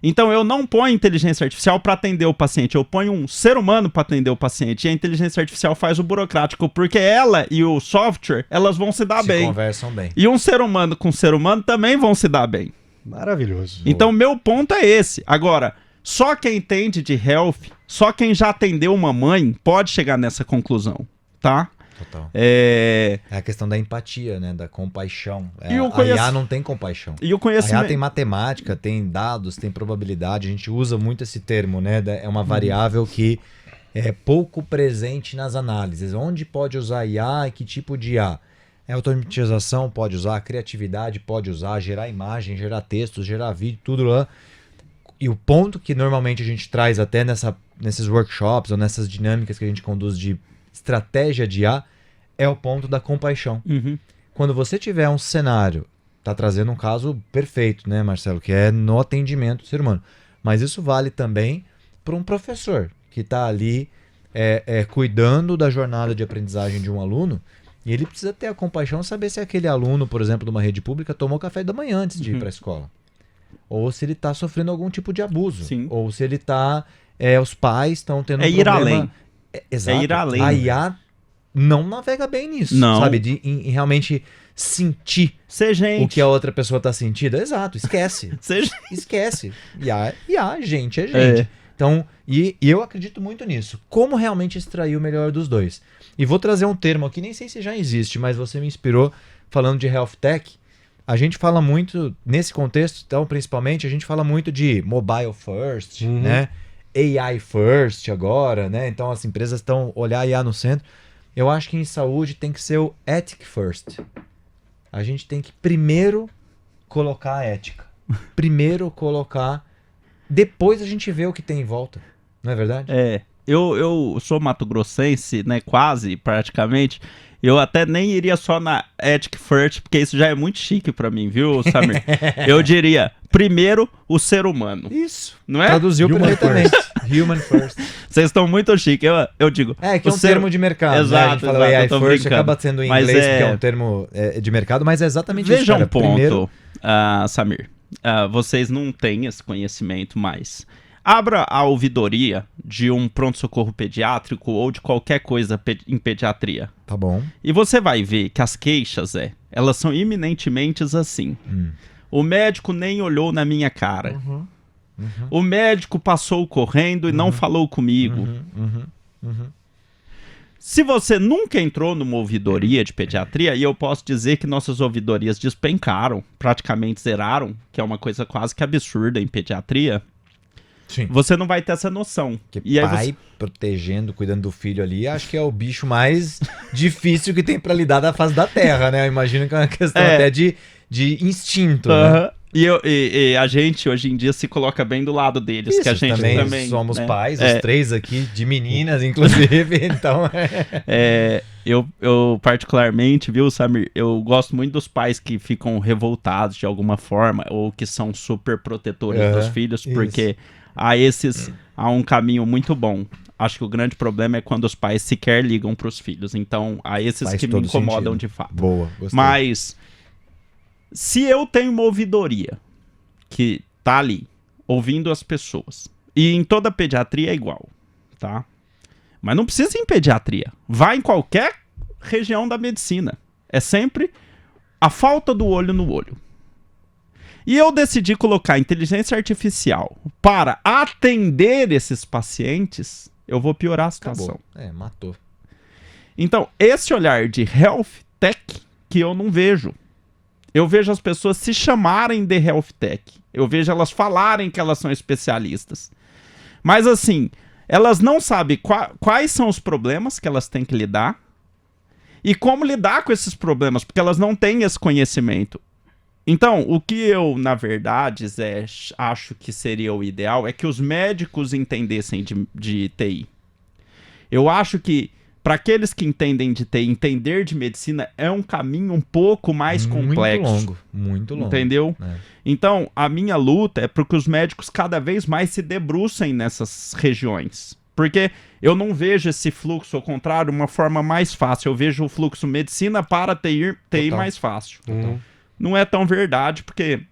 Então eu não ponho inteligência artificial para atender o paciente, eu ponho um ser humano para atender o paciente. E a inteligência artificial faz o burocrático, porque ela e o software, elas vão se dar Se bem. conversam bem. E um ser humano com ser humano também vão se dar bem. Maravilhoso. Então meu ponto é esse. Agora, só quem entende de health, só quem já atendeu uma mãe pode chegar nessa conclusão, tá? Total. É a questão da empatia, né? Da compaixão. E o A IA não tem compaixão. E o A IA conhecimento... tem matemática, tem dados, tem probabilidade. A gente usa muito esse termo, né? É uma variável que é pouco presente nas análises. Onde pode usar IA e que tipo de IA? Automatização pode usar, criatividade pode usar, gerar imagem, gerar textos, gerar vídeo, tudo lá. E o ponto que normalmente a gente traz até nesses workshops ou nessas dinâmicas que a gente conduz de estratégia de IA é o ponto da compaixão. Quando você tiver um cenário, tá trazendo um caso perfeito, né, Marcelo, que é no atendimento do ser humano. Mas isso vale também para um professor que está ali cuidando da jornada de aprendizagem de um aluno, e ele precisa ter a compaixão de saber se aquele aluno, por exemplo, de uma rede pública, tomou café da manhã antes de ir para a escola. ou se ele tá sofrendo algum tipo de abuso. Sim. Ou se ele tá... os pais estão tendo um ir problema... além. Exato. É ir além. A IA não navega bem nisso, Não. sabe? Em realmente sentir Ser gente. o que a outra pessoa tá sentindo. Exato, esquece. Ser Esquece. IA, gente é gente. É. Então, e eu acredito muito nisso. Como realmente extrair o melhor dos dois? E vou trazer um termo aqui, nem sei se já existe, mas você me inspirou falando de health tech. A gente fala muito, nesse contexto, então, principalmente, a gente fala muito de mobile first, né? AI first agora, né? Então as empresas estão olhar a IA no centro. Eu acho que em saúde tem que ser o ethic first. A gente tem que primeiro colocar a ética. Primeiro colocar... Depois a gente vê o que tem em volta. Não é verdade? Eu sou mato-grossense, né? Quase, praticamente. Eu até nem iria só na Ethic First, porque isso já é muito chique pra mim, viu, Samir? Eu diria, primeiro, o ser humano. Isso. Não é? Traduziu Human perfeitamente. Human first. Vocês estão muito chique. Eu digo... É, que é o um termo de mercado. Exato, né? A gente fala exato, AI eu tô first, brincando. acaba sendo em Mas inglês, porque é um termo de mercado, mas é exatamente isso, Veja cara. um ponto, Primeiro, Samir. Vocês não têm esse conhecimento mais. Abra a ouvidoria de um pronto-socorro pediátrico ou de qualquer coisa em pediatria. tá bom. E você vai ver que as queixas, elas são eminentemente assim. O médico nem olhou na minha cara. O médico passou correndo e não falou comigo. Se você nunca entrou numa ouvidoria de pediatria, e eu posso dizer que nossas ouvidorias despencaram, praticamente zeraram, que é uma coisa quase que absurda em pediatria, Sim. você não vai ter essa noção. Porque E aí pai protegendo, cuidando do filho ali, acho que é o bicho mais difícil que tem pra lidar da face da terra, né? Eu imagino que é uma questão até de instinto, né? Aham. E a gente, hoje em dia, se coloca bem do lado deles, que a gente também somos né? pais, os três aqui, de meninas, inclusive, então... Eu particularmente, viu, Samir, eu gosto muito dos pais que ficam revoltados de alguma forma, ou que são super protetores dos filhos, porque há um caminho muito bom. Acho que o grande problema é quando os pais sequer ligam para os filhos. Então, há esses Faz que me todo incomodam sentido. de fato. Boa, gostei. Mas, se eu tenho uma ouvidoria que tá ali, ouvindo as pessoas, e em toda pediatria é igual, tá? Mas não precisa ir em pediatria. Vai em qualquer região da medicina. É sempre a falta do olho no olho. E eu decidi colocar inteligência artificial para atender esses pacientes, eu vou piorar a situação. Acabou. Matou. Então, esse olhar de health tech que eu não vejo. Eu vejo as pessoas se chamarem de health tech. Eu vejo elas falarem que elas são especialistas. Mas assim, elas não sabem quais são os problemas que elas têm que lidar e como lidar com esses problemas, porque elas não têm esse conhecimento. Então, o que eu, na verdade, acho que seria o ideal é que os médicos entendessem de TI. Eu acho que, para aqueles que entendem de TI, entender de medicina é um caminho um pouco mais complexo. Muito longo. Entendeu? É. Então, a minha luta é para que os médicos cada vez mais se debrucem nessas regiões. Porque eu não vejo esse fluxo, ao contrário, uma forma mais fácil. Eu vejo o fluxo medicina para TI mais fácil. Não é tão verdade, porque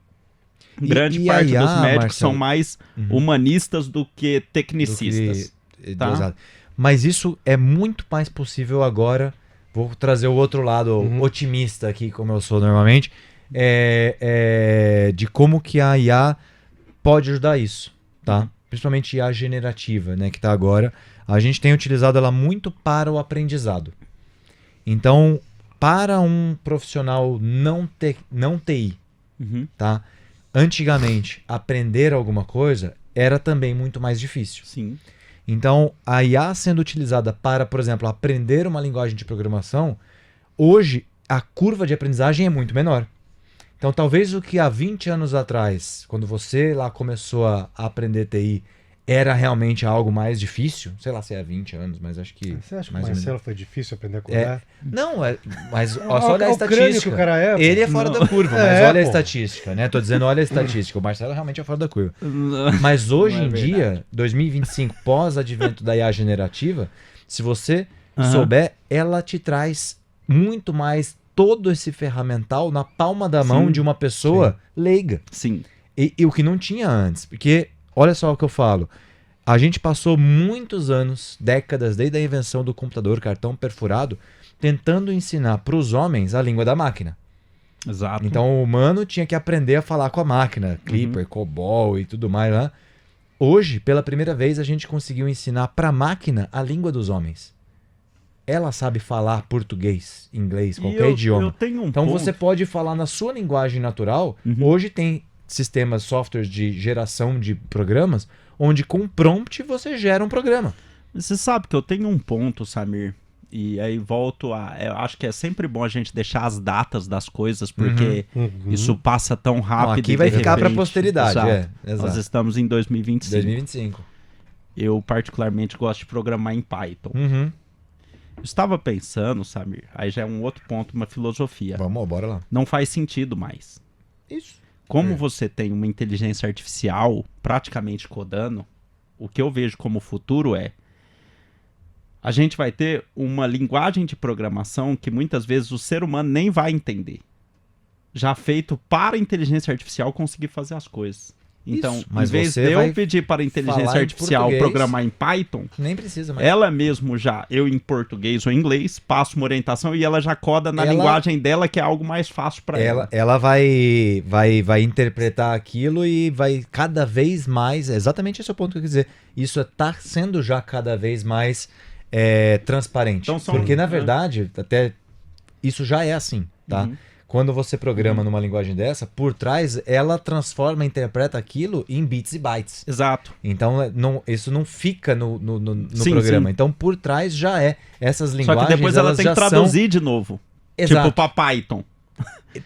grande parte dos médicos são mais humanistas do que tecnicistas. Tá? Exato. Mas isso é muito mais possível agora. Vou trazer o outro lado otimista aqui, como eu sou normalmente, de como que a IA pode ajudar isso, tá? Principalmente IA generativa, né, que tá agora. A gente tem utilizado ela muito para o aprendizado. Então, para um profissional não TI, tá? Antigamente, aprender alguma coisa era também muito mais difícil. Sim. Então, a IA sendo utilizada para, por exemplo, aprender uma linguagem de programação, hoje a curva de aprendizagem é muito menor. Então, talvez o que há 20 anos atrás, quando você lá começou a aprender TI, era realmente algo mais difícil, sei lá se é há 20 anos, mas acho que... Você acha que o mais ou Marcelo menos. foi difícil aprender a codar? Não, mas só olha a o crânio estatística. que o cara é, pô. Ele é fora Não. da curva, mas olha a pô. estatística, né? Tô dizendo, olha a estatística. O Marcelo realmente é fora da curva. Mas hoje Não é em dia, 2025, pós-advento da IA generativa, se você souber, ela te traz muito mais todo esse ferramental na palma da mão de uma pessoa leiga. Sim. E o que não tinha antes. Porque, olha só o que eu falo. A gente passou muitos anos, décadas, desde a invenção do computador, cartão perfurado, tentando ensinar para os homens a língua da máquina. Exato. Então o humano tinha que aprender a falar com a máquina, Clipper, COBOL e tudo mais lá. Hoje, pela primeira vez, a gente conseguiu ensinar para a máquina a língua dos homens. Ela sabe falar português, inglês, qualquer idioma. Eu tenho Então ponto. você pode falar na sua linguagem natural. Hoje tem sistemas, softwares de geração de programas, onde com prompt você gera um programa. Você sabe que eu tenho um ponto, Samir, e aí volto a... Eu acho que é sempre bom a gente deixar as datas das coisas, porque isso passa tão rápido. Aqui e vai de ficar para repente- posteridade. Exato. Exato. Nós estamos em 2025. 2025. Eu particularmente gosto de programar em Python. Uhum. Eu estava pensando, Samir, aí já é um outro ponto, uma filosofia. Vamos, bora lá. Não faz sentido mais. Isso. Como você tem uma inteligência artificial praticamente codando, o que eu vejo como futuro é a gente vai ter uma linguagem de programação que muitas vezes o ser humano nem vai entender. Já feito para a inteligência artificial conseguir fazer as coisas. Então, Isso, mas em vez você de vai eu pedir para a inteligência falar em artificial português. programar em Python, Nem precisa mais. ela mesmo já, eu em português ou inglês, passo uma orientação e ela já coda na Ela- linguagem dela, que é algo mais fácil para ela. Ela vai interpretar aquilo e vai cada vez mais. Exatamente esse é o ponto que eu quis dizer. Isso está sendo já cada vez mais transparente. Então são- Porque, na verdade, até isso já é assim, tá? Uhum. Quando você programa numa linguagem dessa, por trás ela transforma, interpreta aquilo em bits e bytes. Exato. Então isso não fica no Sim, programa. sim. Então por trás já é. Essas Só linguagens que depois ela elas tem que já são- traduzir de novo. Exato. Tipo, para Python.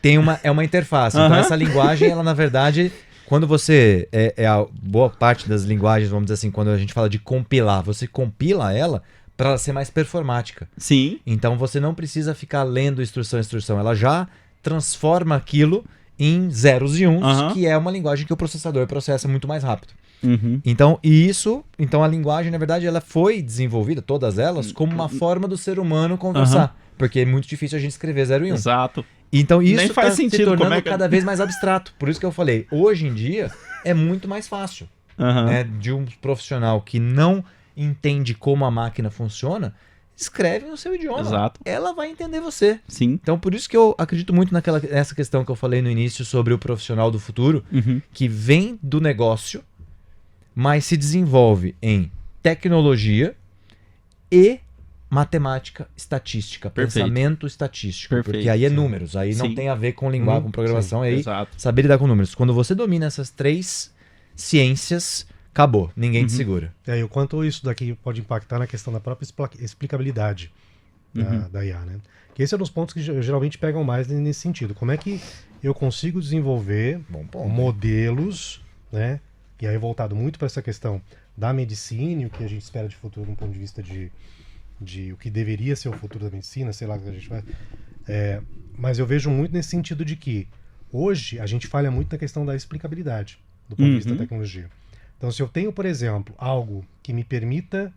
Tem uma interface. Então Aham. essa linguagem, ela na verdade, quando você a boa parte das linguagens, vamos dizer assim, quando a gente fala de compilar, você compila ela para ela ser mais performática. Sim. Então você não precisa ficar lendo instrução, ela já transforma aquilo em zeros e uns, Aham. que é uma linguagem que o processador processa muito mais rápido. Uhum. Então a linguagem, na verdade, ela foi desenvolvida, todas elas, como uma forma do ser humano conversar. Porque é muito difícil a gente escrever 0 e 1. Exato. Então isso Nem faz tá se sentido, tornando como é que- cada vez mais abstrato. Por isso que eu falei, hoje em dia é muito mais fácil, Aham. né, de um profissional que não entende como a máquina funciona, escreve no seu idioma. Exato. Ela vai entender você. Sim. Então por isso que eu acredito muito nessa questão que eu falei no início sobre o profissional do futuro, Uhum. que vem do negócio, mas se desenvolve em tecnologia e matemática estatística, Perfeito. pensamento estatístico, Perfeito. porque aí é números, aí não Sim. tem a ver com linguagem, com programação, aí Exato. saber lidar com números. Quando você domina essas três ciências, acabou, ninguém te Uhum. segura. E o quanto isso daqui pode impactar na questão da própria explicabilidade da IA, né? Que esse é um dos pontos que geralmente pegam mais nesse sentido. Como é que eu consigo desenvolver Bom ponto. modelos, né? E aí voltado muito para essa questão da medicina e o que a gente espera de futuro, do ponto de vista de o que deveria ser o futuro da medicina, sei lá o que a gente vai. Mas eu vejo muito nesse sentido de que hoje a gente falha muito na questão da explicabilidade do ponto de vista da tecnologia. Então, se eu tenho, por exemplo, algo que me permita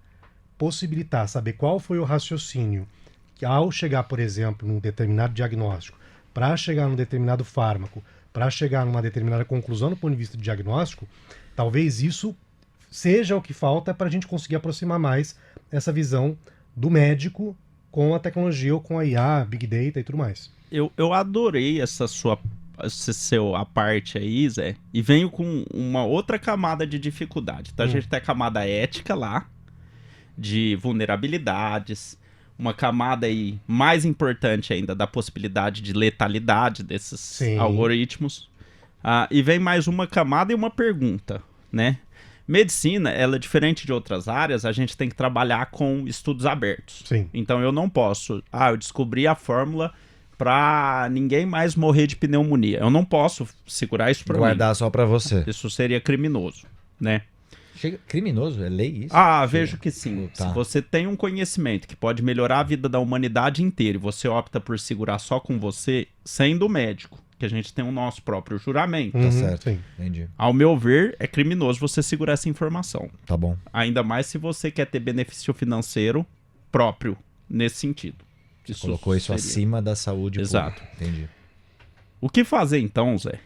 possibilitar saber qual foi o raciocínio que, ao chegar, por exemplo, num determinado diagnóstico, para chegar num determinado fármaco, para chegar numa determinada conclusão do ponto de vista de diagnóstico, talvez isso seja o que falta para a gente conseguir aproximar mais essa visão do médico com a tecnologia ou com a IA, Big Data e tudo mais. Eu adorei a parte aí, Zé, e venho com uma outra camada de dificuldade. Então a gente tem a camada ética lá, de vulnerabilidades, uma camada aí mais importante ainda da possibilidade de letalidade desses Sim. algoritmos. E vem mais uma camada e uma pergunta, né? Medicina, ela é diferente de outras áreas, a gente tem que trabalhar com estudos abertos. Sim. Então eu não posso, eu descobri a fórmula para ninguém mais morrer de pneumonia. Eu não posso segurar isso para mim. Guardar só pra você. Isso seria criminoso, né? Chega criminoso, é lei isso? Vejo que sim. Tá. Se você tem um conhecimento que pode melhorar a vida da humanidade inteira e você opta por segurar só com você, sendo médico, que a gente tem o nosso próprio juramento, Tá certo. Sim. Entendi. ao meu ver, é criminoso você segurar essa informação. Tá bom. Ainda mais se você quer ter benefício financeiro próprio nesse sentido. Colocou isso seria. acima da saúde Exato. pública. Entendi. O que fazer então, Zé,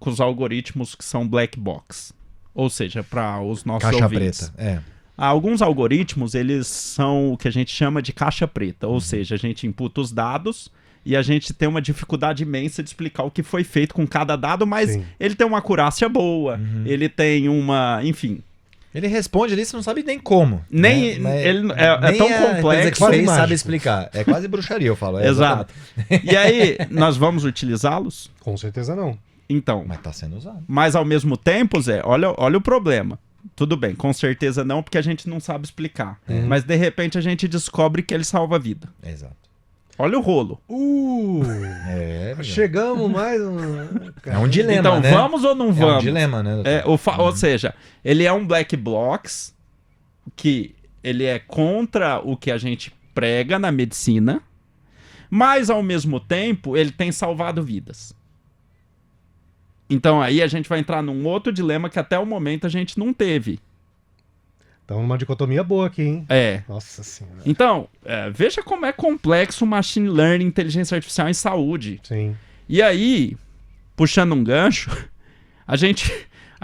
com os algoritmos que são black box. Ou seja, para os nossos Caixa ouvintes. preta, Alguns algoritmos, eles são o que a gente chama de caixa preta. Ou seja, a gente imputa os dados e a gente tem uma dificuldade imensa de explicar o que foi feito com cada dado, mas Sim. ele tem uma acurácia boa, ele tem uma... Enfim, Ele responde ali, você não sabe nem como. Nem- Mas ele- é nem tão a complexo. que Quase fez mágico. sabe explicar. É quase bruxaria, eu falo. exato. E aí, nós vamos utilizá-los? Com certeza não. Então, Mas tá sendo usado. mas ao mesmo tempo, Zé, olha o problema. Tudo bem, com certeza não, porque a gente não sabe explicar. Mas de repente a gente descobre que ele salva a vida. Exato. Olha o rolo. É, Chegamos mais é um dilema, Então, né? vamos ou não É um vamos? dilema, né? doutor? Ou seja, ele é um black box que ele é contra o que a gente prega na medicina, mas ao mesmo tempo ele tem salvado vidas. Então aí a gente vai entrar num outro dilema que até o momento a gente não teve. Então, uma dicotomia boa aqui, hein? Nossa senhora. Então, veja como é complexo o machine learning, inteligência artificial em saúde. Sim. E aí, puxando um gancho, a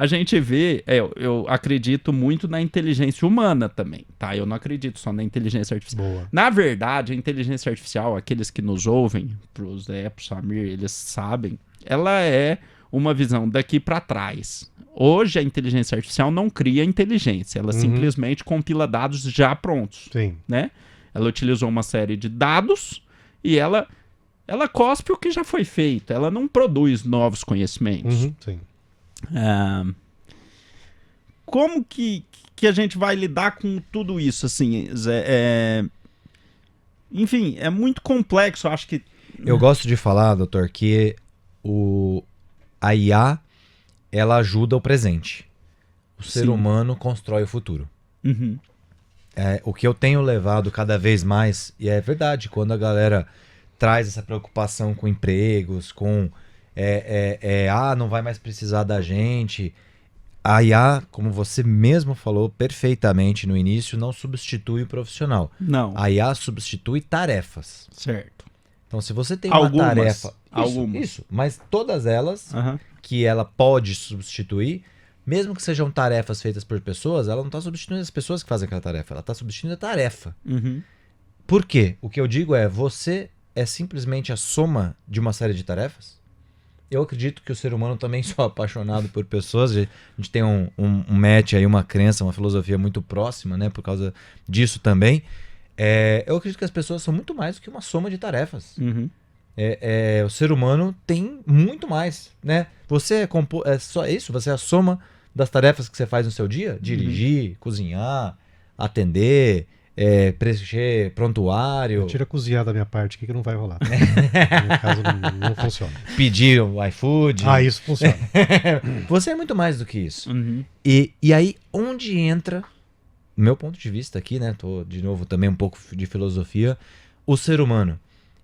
gente vê, eu acredito muito na inteligência humana também, tá? Eu não acredito só na inteligência artificial. Boa. Na verdade, a inteligência artificial, aqueles que nos ouvem, pro Zé, pro Samir, eles sabem, ela é uma visão daqui para trás. Hoje a inteligência artificial não cria inteligência, ela simplesmente compila dados já prontos, Sim. né? Ela utilizou uma série de dados e ela cospe o que já foi feito, ela não produz novos conhecimentos. Sim. Como que a gente vai lidar com tudo isso, assim, Zé? Enfim, é muito complexo, eu acho que... Eu gosto de falar, doutor, que a IA, ela ajuda o presente. O ser Sim. humano constrói o futuro. Uhum. O que eu tenho levado cada vez mais, e é verdade, quando a galera traz essa preocupação com empregos, com não vai mais precisar da gente. A IA, como você mesmo falou perfeitamente no início, não substitui o profissional. Não, A IA substitui tarefas. certo. Então, se você tem uma Algumas. tarefa... Algumas. Isso, mas todas elas Aham. que ela pode substituir, mesmo que sejam tarefas feitas por pessoas, ela não está substituindo as pessoas que fazem aquela tarefa, ela está substituindo a tarefa. Uhum. Por quê? O que eu digo é, você é simplesmente a soma de uma série de tarefas? Eu acredito que o ser humano também só é apaixonado por pessoas. A gente tem um match aí, uma crença, uma filosofia muito próxima, né? Por causa disso também. Eu acredito que as pessoas são muito mais do que uma soma de tarefas. Uhum. O ser humano tem muito mais, né? Você é só isso, você é a soma das tarefas que você faz no seu dia. Dirigir, cozinhar, atender, preencher prontuário, Tira a cozinhar da minha parte aqui que não vai rolar. No caso, não funciona. pedir o iFood. Isso funciona. Você é muito mais do que isso. Uhum. E aí, onde entra, do meu ponto de vista aqui, né? Tô de novo também um pouco de filosofia. O ser humano,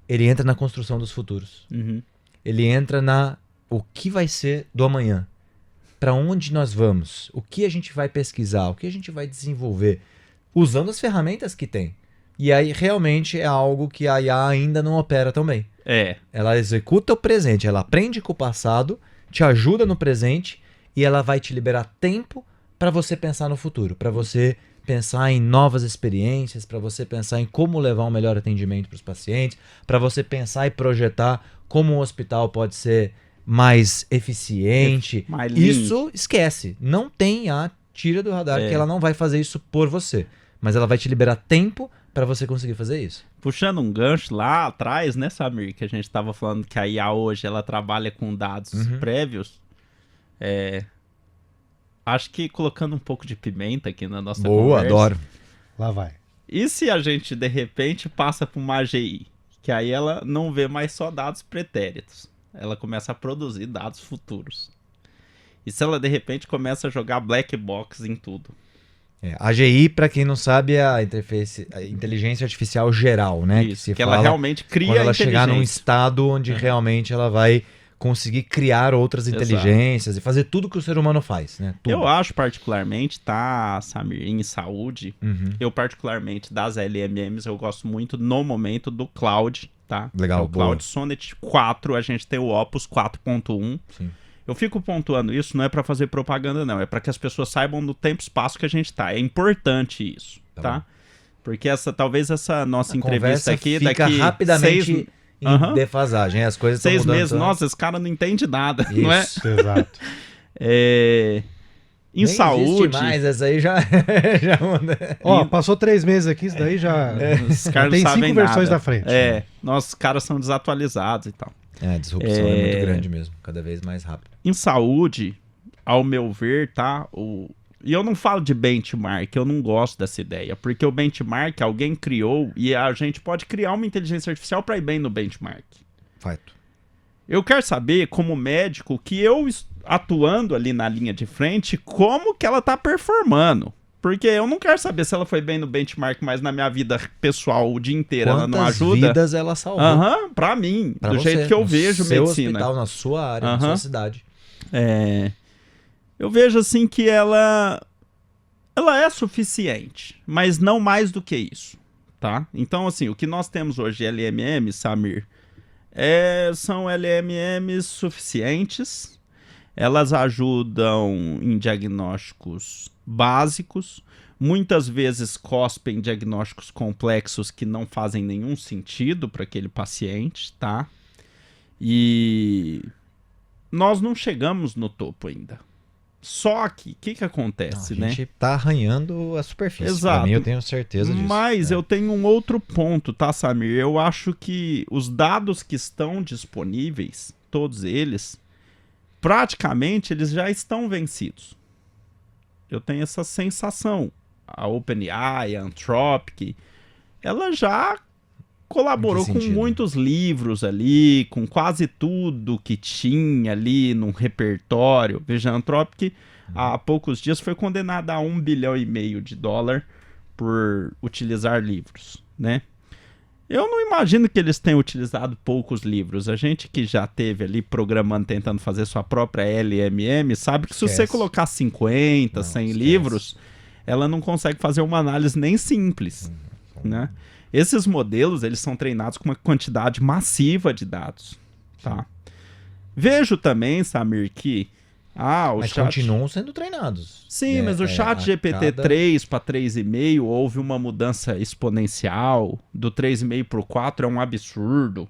ele entra na construção dos futuros. Uhum. Ele entra o que vai ser do amanhã. Para onde nós vamos? O que a gente vai pesquisar? O que a gente vai desenvolver? Usando as ferramentas que tem. E aí, realmente, é algo que a IA ainda não opera tão bem. Ela executa o presente, ela aprende com o passado, te ajuda no presente e ela vai te liberar tempo para você pensar no futuro, para você pensar em novas experiências, para você pensar em como levar um melhor atendimento para os pacientes, para você pensar e projetar como um hospital pode ser mais eficiente. Mais lean. Isso esquece. Não tem a tira do radar que ela não vai fazer isso por você, mas ela vai te liberar tempo para você conseguir fazer isso. Puxando um gancho lá atrás, né, Samir, que a gente estava falando que a IA hoje ela trabalha com dados prévios. Acho que colocando um pouco de pimenta aqui na nossa Boa, conversa. adoro. Lá vai. E se a gente, de repente, passa para uma AGI? Que aí ela não vê mais só dados pretéritos. Ela começa a produzir dados futuros. E se ela, de repente, começa a jogar black box em tudo? A AGI, para quem não sabe, é a inteligência artificial geral, né? Isso, que fala ela realmente cria quando ela inteligência. chegar num estado onde realmente ela vai conseguir criar outras Exato. inteligências e fazer tudo que o ser humano faz, né? Tudo. Eu acho particularmente, tá, Samir, em saúde, Uhum. eu particularmente das LMMs, eu gosto muito no momento do Cloud, tá? Legal, O Cloud boa. Sonnet 4, a gente tem o Opus 4.1. Sim. Eu fico pontuando isso, não é para fazer propaganda, não. É para que as pessoas saibam do tempo e espaço que a gente tá. É importante isso, tá? Porque talvez essa nossa entrevista aqui fica daqui rapidamente em defasagem. As coisas estão 6 mudando. meses, nossa, esse cara não entende nada, Isso. não é? Exato. Em Nem saúde... existe mais, essa aí já muda. Ó, passou 3 meses aqui, isso daí já... Os caras tem não 5 sabem versões nada. da frente. Nossos caras são desatualizados e tal. A disrupção é muito grande mesmo, cada vez mais rápido. Em saúde, ao meu ver, tá? E eu não falo de benchmark, eu não gosto dessa ideia, porque o benchmark alguém criou e a gente pode criar uma inteligência artificial para ir bem no benchmark. Fato. Eu quero saber, como médico, que eu atuando ali na linha de frente, como que ela tá performando. Porque eu não quero saber se ela foi bem no benchmark, mas na minha vida pessoal o dia inteiro ela não ajuda. Quantas vidas ela salvou? Pra mim, Pra do você, jeito que eu no vejo seu medicina. hospital, na sua área, na sua cidade. Eu vejo assim que ela é suficiente, mas não mais do que isso, tá? Então, assim, o que nós temos hoje de LMM, Samir, são LMMs suficientes. Elas ajudam em diagnósticos básicos, muitas vezes cospem diagnósticos complexos que não fazem nenhum sentido para aquele paciente, tá? E nós não chegamos no topo ainda. Só que, o que acontece, né? A gente tá arranhando a superfície. Exato. Pra mim, eu tenho certeza disso. Mas eu tenho um outro ponto, tá, Samir? Eu acho que os dados que estão disponíveis, todos eles, praticamente eles já estão vencidos. Eu tenho essa sensação. A OpenAI, a Anthropic, ela já colaborou com muitos livros ali, com quase tudo que tinha ali num repertório. Veja, a Anthropic há poucos dias foi condenada a $1,5 bilhão por utilizar livros, né? Eu não imagino que eles tenham utilizado poucos livros. A gente que já teve ali programando, tentando fazer sua própria LMM, sabe que se você colocar 50, 100 livros, ela não consegue fazer uma análise nem simples, né? Esses modelos, eles são treinados com uma quantidade massiva de dados, tá? Vejo também, Samir, que mas continuam sendo treinados. Sim, mas o chat GPT 3 para 3,5 houve uma mudança exponencial. Do 3,5 para o 4 é um absurdo.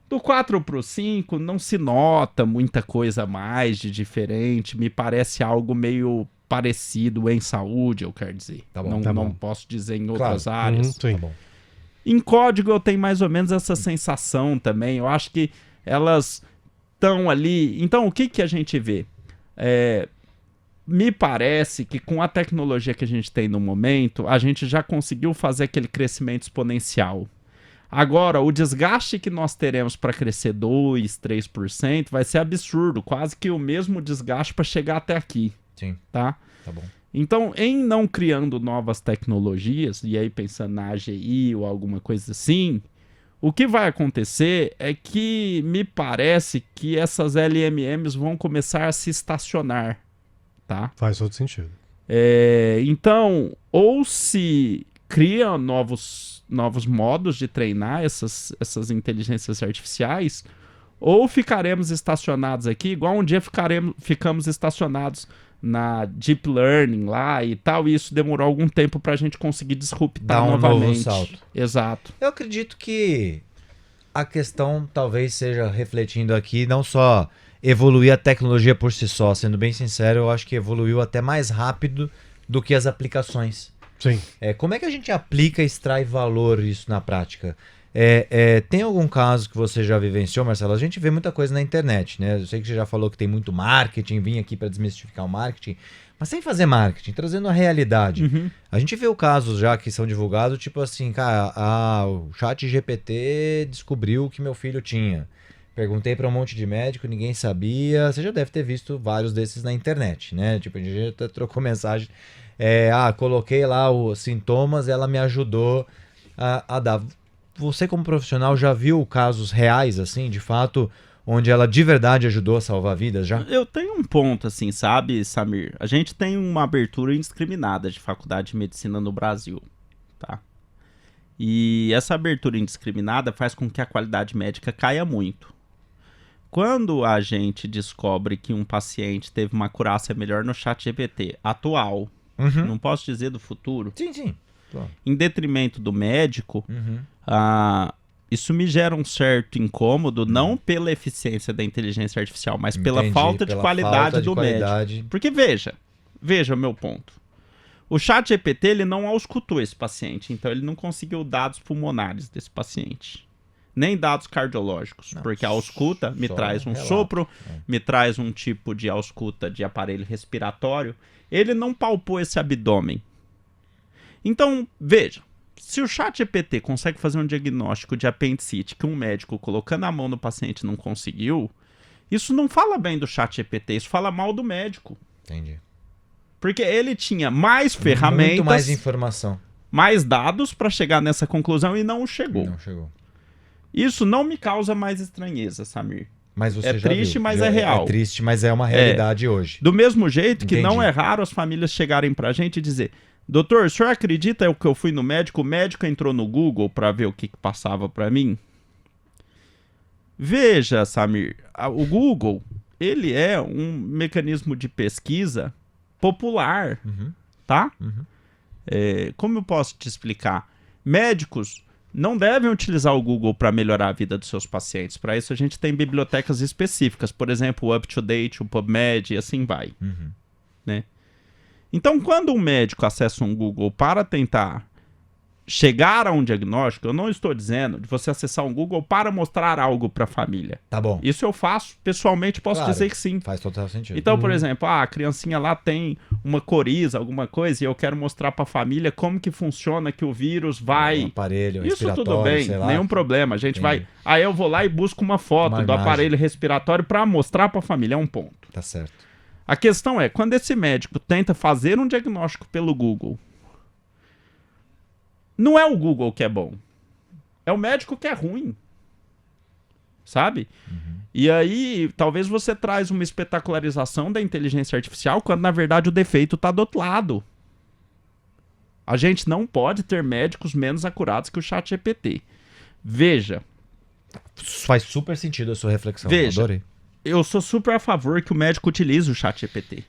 Do 4 para o 5 não se nota muita coisa mais de diferente. Me parece algo meio parecido em saúde, eu quero dizer. Tá bom, não posso dizer em outras áreas. Sim. Tá bom. Em código eu tenho mais ou menos essa sensação também. Eu acho que elas estão ali... Então, o que a gente vê? Me parece que com a tecnologia que a gente tem no momento, a gente já conseguiu fazer aquele crescimento exponencial. Agora, o desgaste que nós teremos para crescer 2%, 3% vai ser absurdo. Quase que o mesmo desgaste para chegar até aqui. Sim. Tá bom. Então, em não criando novas tecnologias, e aí pensando na AGI ou alguma coisa assim, o que vai acontecer é que me parece que essas LMMs vão começar a se estacionar, tá? Faz todo sentido. Então, ou se cria novos modos de treinar essas inteligências artificiais, ou ficaremos estacionados aqui, igual um dia ficamos estacionados na Deep Learning lá e tal, e isso demorou algum tempo pra gente conseguir disruptar novamente. Novo salto. Exato. Eu acredito que a questão talvez seja refletindo aqui, não só evoluir a tecnologia por si só, sendo bem sincero, eu acho que evoluiu até mais rápido do que as aplicações. Sim. Como é que a gente aplica e extrai valor isso na prática? Tem algum caso que você já vivenciou, Marcelo? A gente vê muita coisa na internet, né? Eu sei que você já falou que tem muito marketing, vim aqui para desmistificar o marketing, mas sem fazer marketing, trazendo a realidade. Uhum. A gente vê casos já que são divulgados, tipo assim, cara, o chat GPT descobriu o que meu filho tinha. Perguntei para um monte de médico, ninguém sabia. Você já deve ter visto vários desses na internet, né? Tipo, a gente até trocou mensagem. Coloquei lá os sintomas, ela me ajudou a dar... Você como profissional já viu casos reais, assim, de fato, onde ela de verdade ajudou a salvar vidas já? Eu tenho um ponto, assim, sabe, Samir? A gente tem uma abertura indiscriminada de faculdade de medicina no Brasil, tá? E essa abertura indiscriminada faz com que a qualidade médica caia muito. Quando a gente descobre que um paciente teve uma acurácia melhor no ChatGPT atual, Uhum. não posso dizer do futuro, Sim, sim. Claro. em detrimento do médico, Uhum. isso me gera um certo incômodo, não pela eficiência da inteligência artificial, mas pela Entendi, falta de pela qualidade falta de do qualidade. médico. Porque veja o meu ponto. O ChatGPT, ele não auscultou esse paciente, então ele não conseguiu dados pulmonares desse paciente. Nem dados cardiológicos, Não, porque a ausculta me só traz um relato, sopro, me traz um tipo de ausculta de aparelho respiratório. Ele não palpou esse abdômen. Então, veja, se o ChatGPT consegue fazer um diagnóstico de apendicite que um médico colocando a mão no paciente não conseguiu, isso não fala bem do ChatGPT, isso fala mal do médico. Entendi. Porque ele tinha mais ferramentas, Muito mais informação. mais dados para chegar nessa conclusão e não chegou. Não chegou. Isso não me causa mais estranheza, Samir. Mas você É já triste, viu. mas Já é real. É triste, mas é uma realidade hoje. Do mesmo jeito que Entendi. não é raro as famílias chegarem pra gente e dizer: doutor, o senhor acredita que eu fui no médico, o médico entrou no Google pra ver o que passava pra mim? Veja, Samir, o Google, ele é um mecanismo de pesquisa popular, Uhum. tá? Uhum. Como eu posso te explicar? Médicos não devem utilizar o Google para melhorar a vida dos seus pacientes. Para isso a gente tem bibliotecas específicas, por exemplo, o UpToDate, o PubMed e assim vai. Uhum. Né? Então, quando um médico acessa um Google para tentar chegar a um diagnóstico, eu não estou dizendo de você acessar um Google para mostrar algo para a família. Tá bom. Isso eu faço, pessoalmente posso Claro. dizer que sim. Faz total sentido. Então, por exemplo, a criancinha lá tem uma coriza, alguma coisa, e eu quero mostrar para a família como que funciona, que o vírus Um vai... aparelho Isso respiratório, tudo bem, sei lá. nenhum problema. A gente Entendi. vai... Aí eu vou lá e busco uma foto Uma do imagem. aparelho respiratório para mostrar para a família, é um ponto. Tá certo. A questão é, quando esse médico tenta fazer um diagnóstico pelo Google, não é o Google que é bom, é o médico que é ruim, sabe? E aí, talvez você traz uma espetacularização da inteligência artificial, quando na verdade o defeito está do outro lado. A gente não pode ter médicos menos acurados que o ChatGPT. Veja, Faz super sentido a sua reflexão. Veja. Adorei. eu sou super a favor que o médico utilize o ChatGPT,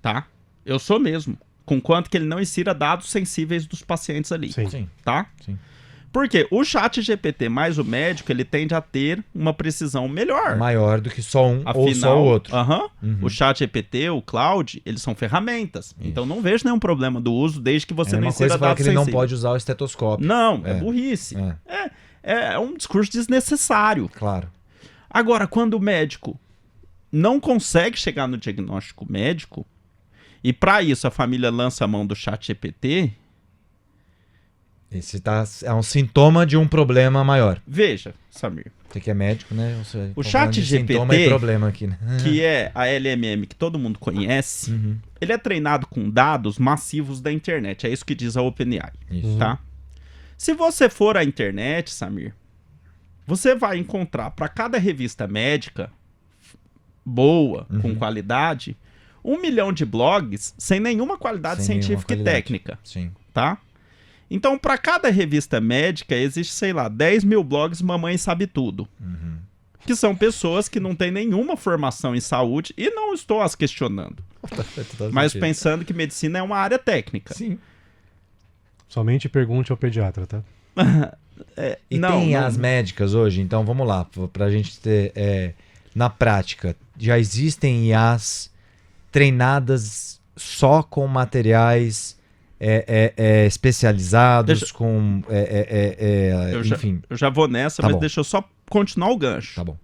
tá? Eu sou mesmo. Conquanto que ele não insira dados sensíveis dos pacientes ali, Sim. Sim. tá? Sim. Porque o ChatGPT mais o médico, ele tende a ter uma precisão melhor. Maior do que só um ou Afinal, só o outro. O ChatGPT, o Cloud, eles são ferramentas. Então não vejo nenhum problema do uso, desde que você É não uma insira coisa falar dados que ele não sensíveis. pode usar o estetoscópio. Não, é É. burrice. É, É um discurso desnecessário. claro. Agora, quando o médico não consegue chegar no diagnóstico médico, e para isso a família lança a mão do ChatGPT, Esse é um sintoma de um problema maior. veja, Samir, Você que é médico, né? Você O tá falando de ChatGPT, sintoma e problema aqui, né? que é a LMM que todo mundo conhece, Uhum. ele é treinado com dados massivos da internet. É isso que diz a OpenAI, Isso. tá? Se você for à internet, Samir, você vai encontrar para cada revista médica boa, com qualidade, 1 milhão de blogs sem nenhuma qualidade Sem nenhuma científica qualidade. e técnica, Sim. tá? Então, para cada revista médica, existe, sei lá, 10 mil blogs Mamãe Sabe Tudo. Que são pessoas que não têm nenhuma formação em saúde, e não estou as questionando, mas pensando que medicina é uma área técnica. Sim. Somente pergunte ao pediatra, tá? E tem as médicas hoje, então vamos lá, pra gente ter. Na prática, já existem IAs treinadas só com materiais especializados, com. Enfim. Eu já vou nessa, Tá mas bom. deixa eu só continuar o gancho. Tá bom.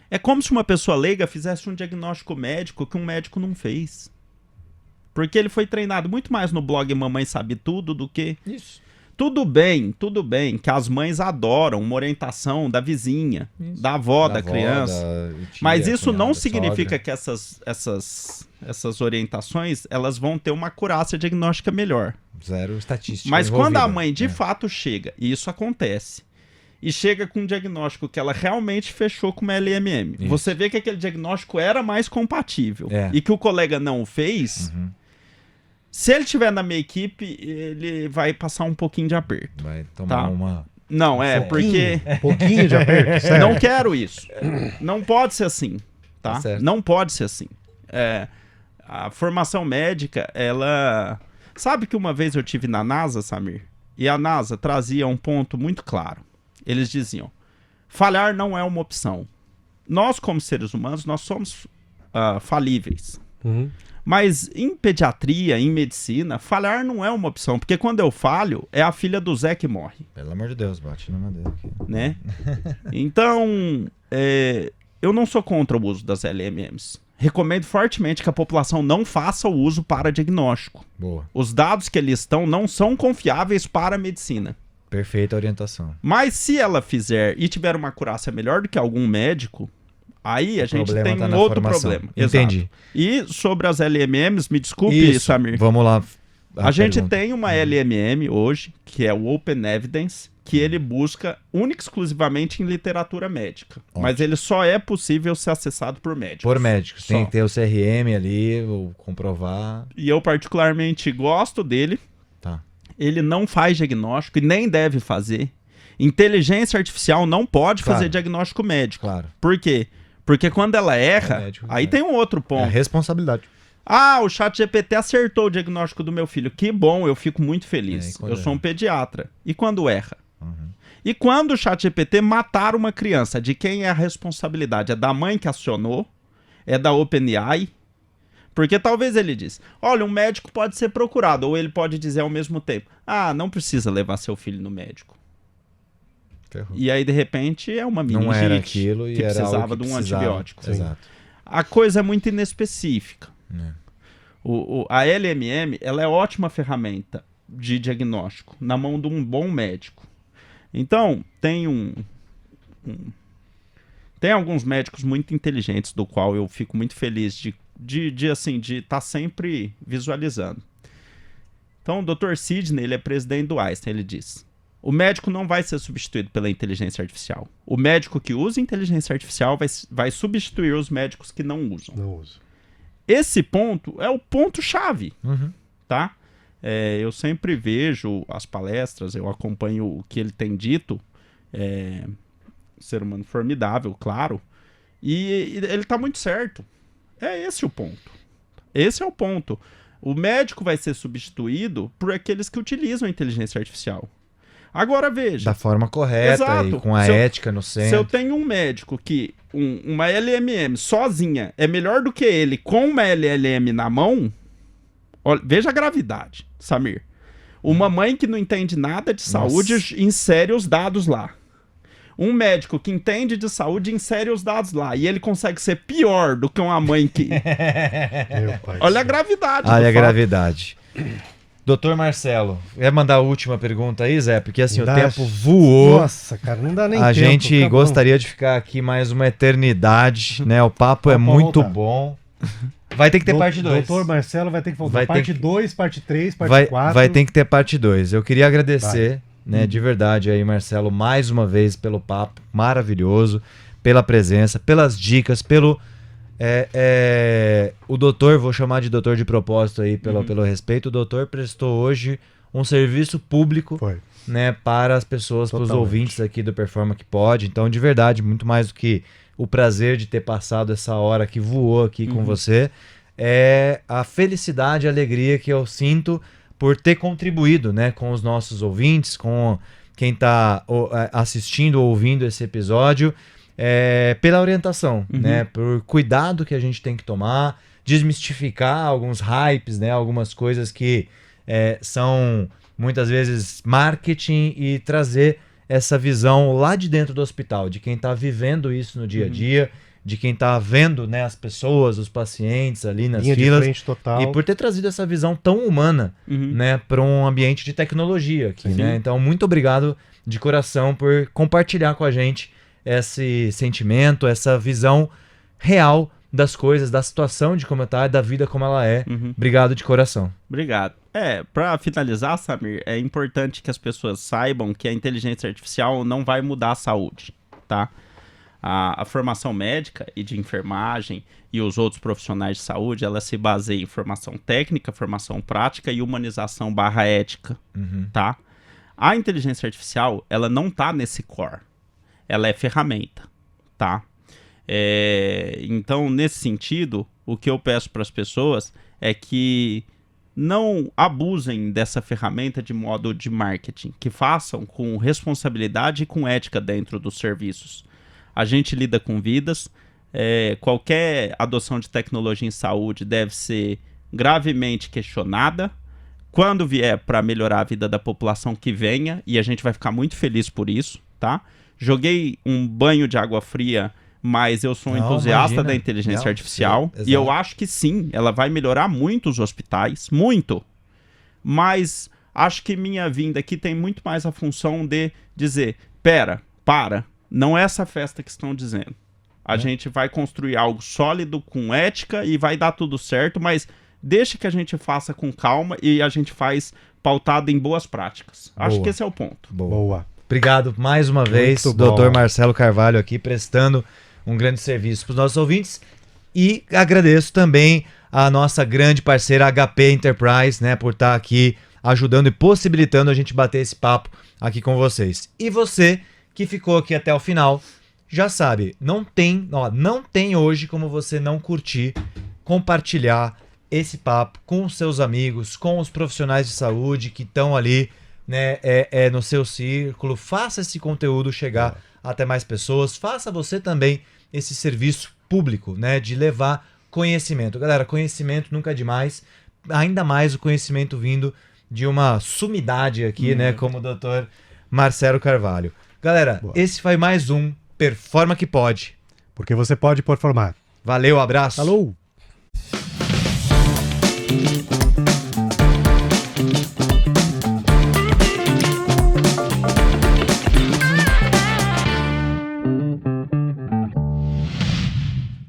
É como se uma pessoa leiga fizesse um diagnóstico médico que um médico não fez. Porque ele foi treinado muito mais no blog Mamãe Sabe Tudo do que... Isso. Tudo bem que as mães adoram uma orientação da vizinha, da avó da criança. Mas isso não significa que essas orientações elas vão ter uma acurácia diagnóstica melhor. Zero estatística. Mas quando a envolvida. mãe de fato chega, e isso acontece, e chega com um diagnóstico que ela realmente fechou com uma LMM, Isso. você vê que aquele diagnóstico era mais compatível e que o colega não fez, se ele estiver na minha equipe, ele vai passar um pouquinho de aperto. Vai tomar Tá. uma. Não, porque... Um pouquinho de aperto, sério. Não quero isso. Não pode ser assim, tá? Tá certo. Não pode ser assim. A formação médica, ela... Sabe que uma vez eu tive na NASA, Samir? E a NASA trazia um ponto muito claro. Eles diziam, falhar não é uma opção. Nós, como seres humanos, nós somos falíveis. Uhum. Mas em pediatria, em medicina, falhar não é uma opção. Porque quando eu falho, é a filha do Zé que morre. Pelo amor de Deus, bate na madeira aqui. Né? Então, eu não sou contra o uso das LMMs. Recomendo fortemente que a população não faça o uso para diagnóstico. Boa. Os dados que ali estão não são confiáveis para a medicina. Perfeita orientação. Mas se ela fizer e tiver uma acurácia melhor do que algum médico, aí a gente problema tem tá um na outro formação. problema. Entendi. Exato. E sobre as LMMs, me desculpe, Isso. Samir. Vamos lá. A gente pergunta. tem uma LMM hoje, que é o Open Evidence, que ele busca única e exclusivamente em literatura médica. Ótimo. Mas ele só é possível ser acessado por médicos. Por médicos. Tem Só. que ter o CRM ali, ou comprovar. E eu particularmente gosto dele. Tá. Ele não faz diagnóstico e nem deve fazer. Inteligência artificial não pode Claro. fazer diagnóstico médico. Claro. Por quê? Porque quando ela erra, É médico, aí é. tem um outro É a ponto. responsabilidade. Ah, o ChatGPT acertou o diagnóstico do meu filho. Que bom, eu fico muito É, feliz. e quando Eu sou erra? um pediatra. E quando erra? Uhum. E quando o ChatGPT matar uma criança, de quem é a responsabilidade? É da mãe que acionou? É da OpenAI? Porque talvez ele diz, olha, um médico pode ser procurado, ou ele pode dizer ao mesmo tempo, ah, não precisa levar seu filho no médico. Ferrou. E aí, de repente, é uma meningite Não era aquilo e que era precisava algo que de um precisava. antibiótico. Exato. A coisa é muito inespecífica. É. A LMM, ela é ótima ferramenta de diagnóstico na mão de um bom médico. Então, tem tem alguns médicos muito inteligentes do qual eu fico muito feliz de estar sempre visualizando. Então, o Dr. Sidney, ele é presidente do Einstein, ele diz, o médico não vai ser substituído pela inteligência artificial. O médico que usa inteligência artificial vai substituir os médicos que não usam. Não uso. Esse ponto é o ponto-chave, Uhum. tá? Eu sempre vejo as palestras, eu acompanho o que ele tem dito, ser humano formidável, claro, e ele tá muito certo. É esse o ponto. Esse é o ponto. O médico vai ser substituído por aqueles que utilizam a inteligência artificial. Agora veja. Da forma correta Exato. e com a Se eu- ética no Se eu centro. tenho um médico que uma LMM sozinha é melhor do que ele com uma LLM na mão, olha, veja a gravidade, Samir. Uma mãe que não entende nada de saúde insere os dados lá. Um médico que entende de saúde insere os dados lá. E ele consegue ser pior do que uma mãe que... Meu pai. Olha a gravidade. Olha do a fato. gravidade. Doutor Marcelo, quer mandar a última pergunta aí, Zé? Porque assim, Dá- o tempo voou. Nossa, cara, não dá nem A tempo. gente tá bom. gostaria de ficar aqui mais uma eternidade, né? O papo é Papo muito volta. bom. Vai ter que ter parte 2. Doutor Marcelo vai ter que voltar. Vai ter Parte que- 2, parte 3, parte Vai, 4. vai ter que ter parte 2. Eu queria agradecer, né, de verdade aí, Marcelo, mais uma vez pelo papo maravilhoso, pela presença, pelas dicas, pelo... o doutor, vou chamar de doutor de propósito aí, pelo respeito, o doutor prestou hoje um serviço público, Foi. né, para as pessoas, para os Totalmente. ouvintes aqui do Performa que Pode. Então, de verdade, muito mais do que o prazer de ter passado essa hora que voou aqui com você, é a felicidade e a alegria que eu sinto por ter contribuído, né, com os nossos ouvintes, com quem está assistindo ou ouvindo esse episódio, pela orientação, né, por cuidado que a gente tem que tomar, desmistificar alguns hypes, né, algumas coisas que são muitas vezes marketing e trazer essa visão lá de dentro do hospital, de quem está vivendo isso no dia a dia, de quem está vendo, né, as pessoas, os pacientes ali nas Linha de filas, frente total. e por ter trazido essa visão tão humana, né, para um ambiente de tecnologia aqui, Sim. né? Então, muito obrigado de coração por compartilhar com a gente esse sentimento, essa visão real das coisas, da situação de como tá, da vida como ela é. Obrigado de coração. Obrigado. Pra finalizar, Samir, é importante que as pessoas saibam que a inteligência artificial não vai mudar a saúde, tá? A formação médica e de enfermagem e os outros profissionais de saúde, ela se baseia em formação técnica, formação prática e humanização /ética, tá? A inteligência artificial, ela não está nesse core. Ela é ferramenta, tá? Então, nesse sentido, o que eu peço para as pessoas é que não abusem dessa ferramenta de modo de marketing, que façam com responsabilidade e com ética dentro dos serviços. A gente lida com vidas, qualquer adoção de tecnologia em saúde deve ser gravemente questionada. Quando vier para melhorar a vida da população, que venha, e a gente vai ficar muito feliz por isso, tá? Joguei um banho de água fria, mas eu sou um entusiasta da inteligência artificial, e eu acho que sim, ela vai melhorar muito os hospitais, muito. Mas acho que minha vinda aqui tem muito mais a função de dizer, para, não é essa festa que estão dizendo. A gente vai construir algo sólido, com ética, e vai dar tudo certo, mas deixa que a gente faça com calma e a gente faz pautado em boas práticas. Acho que esse é o ponto. Boa. Obrigado mais uma vez, Dr. Marcelo Carvalho aqui, prestando um grande serviço para os nossos ouvintes. E agradeço também a nossa grande parceira HP Enterprise, né, por estar aqui ajudando e possibilitando a gente bater esse papo aqui com vocês. E você que ficou aqui até o final, já sabe, não tem hoje como você não curtir, compartilhar esse papo com os seus amigos, com os profissionais de saúde que estão ali, né, no seu círculo. Faça esse conteúdo chegar até mais pessoas. Faça você também esse serviço público, né, de levar conhecimento. Galera, conhecimento nunca é demais, ainda mais o conhecimento vindo de uma sumidade aqui, né, como o Dr. Marcelo Carvalho. Galera, esse foi mais um Performa que Pode. Porque você pode performar. Valeu, abraço. Falou!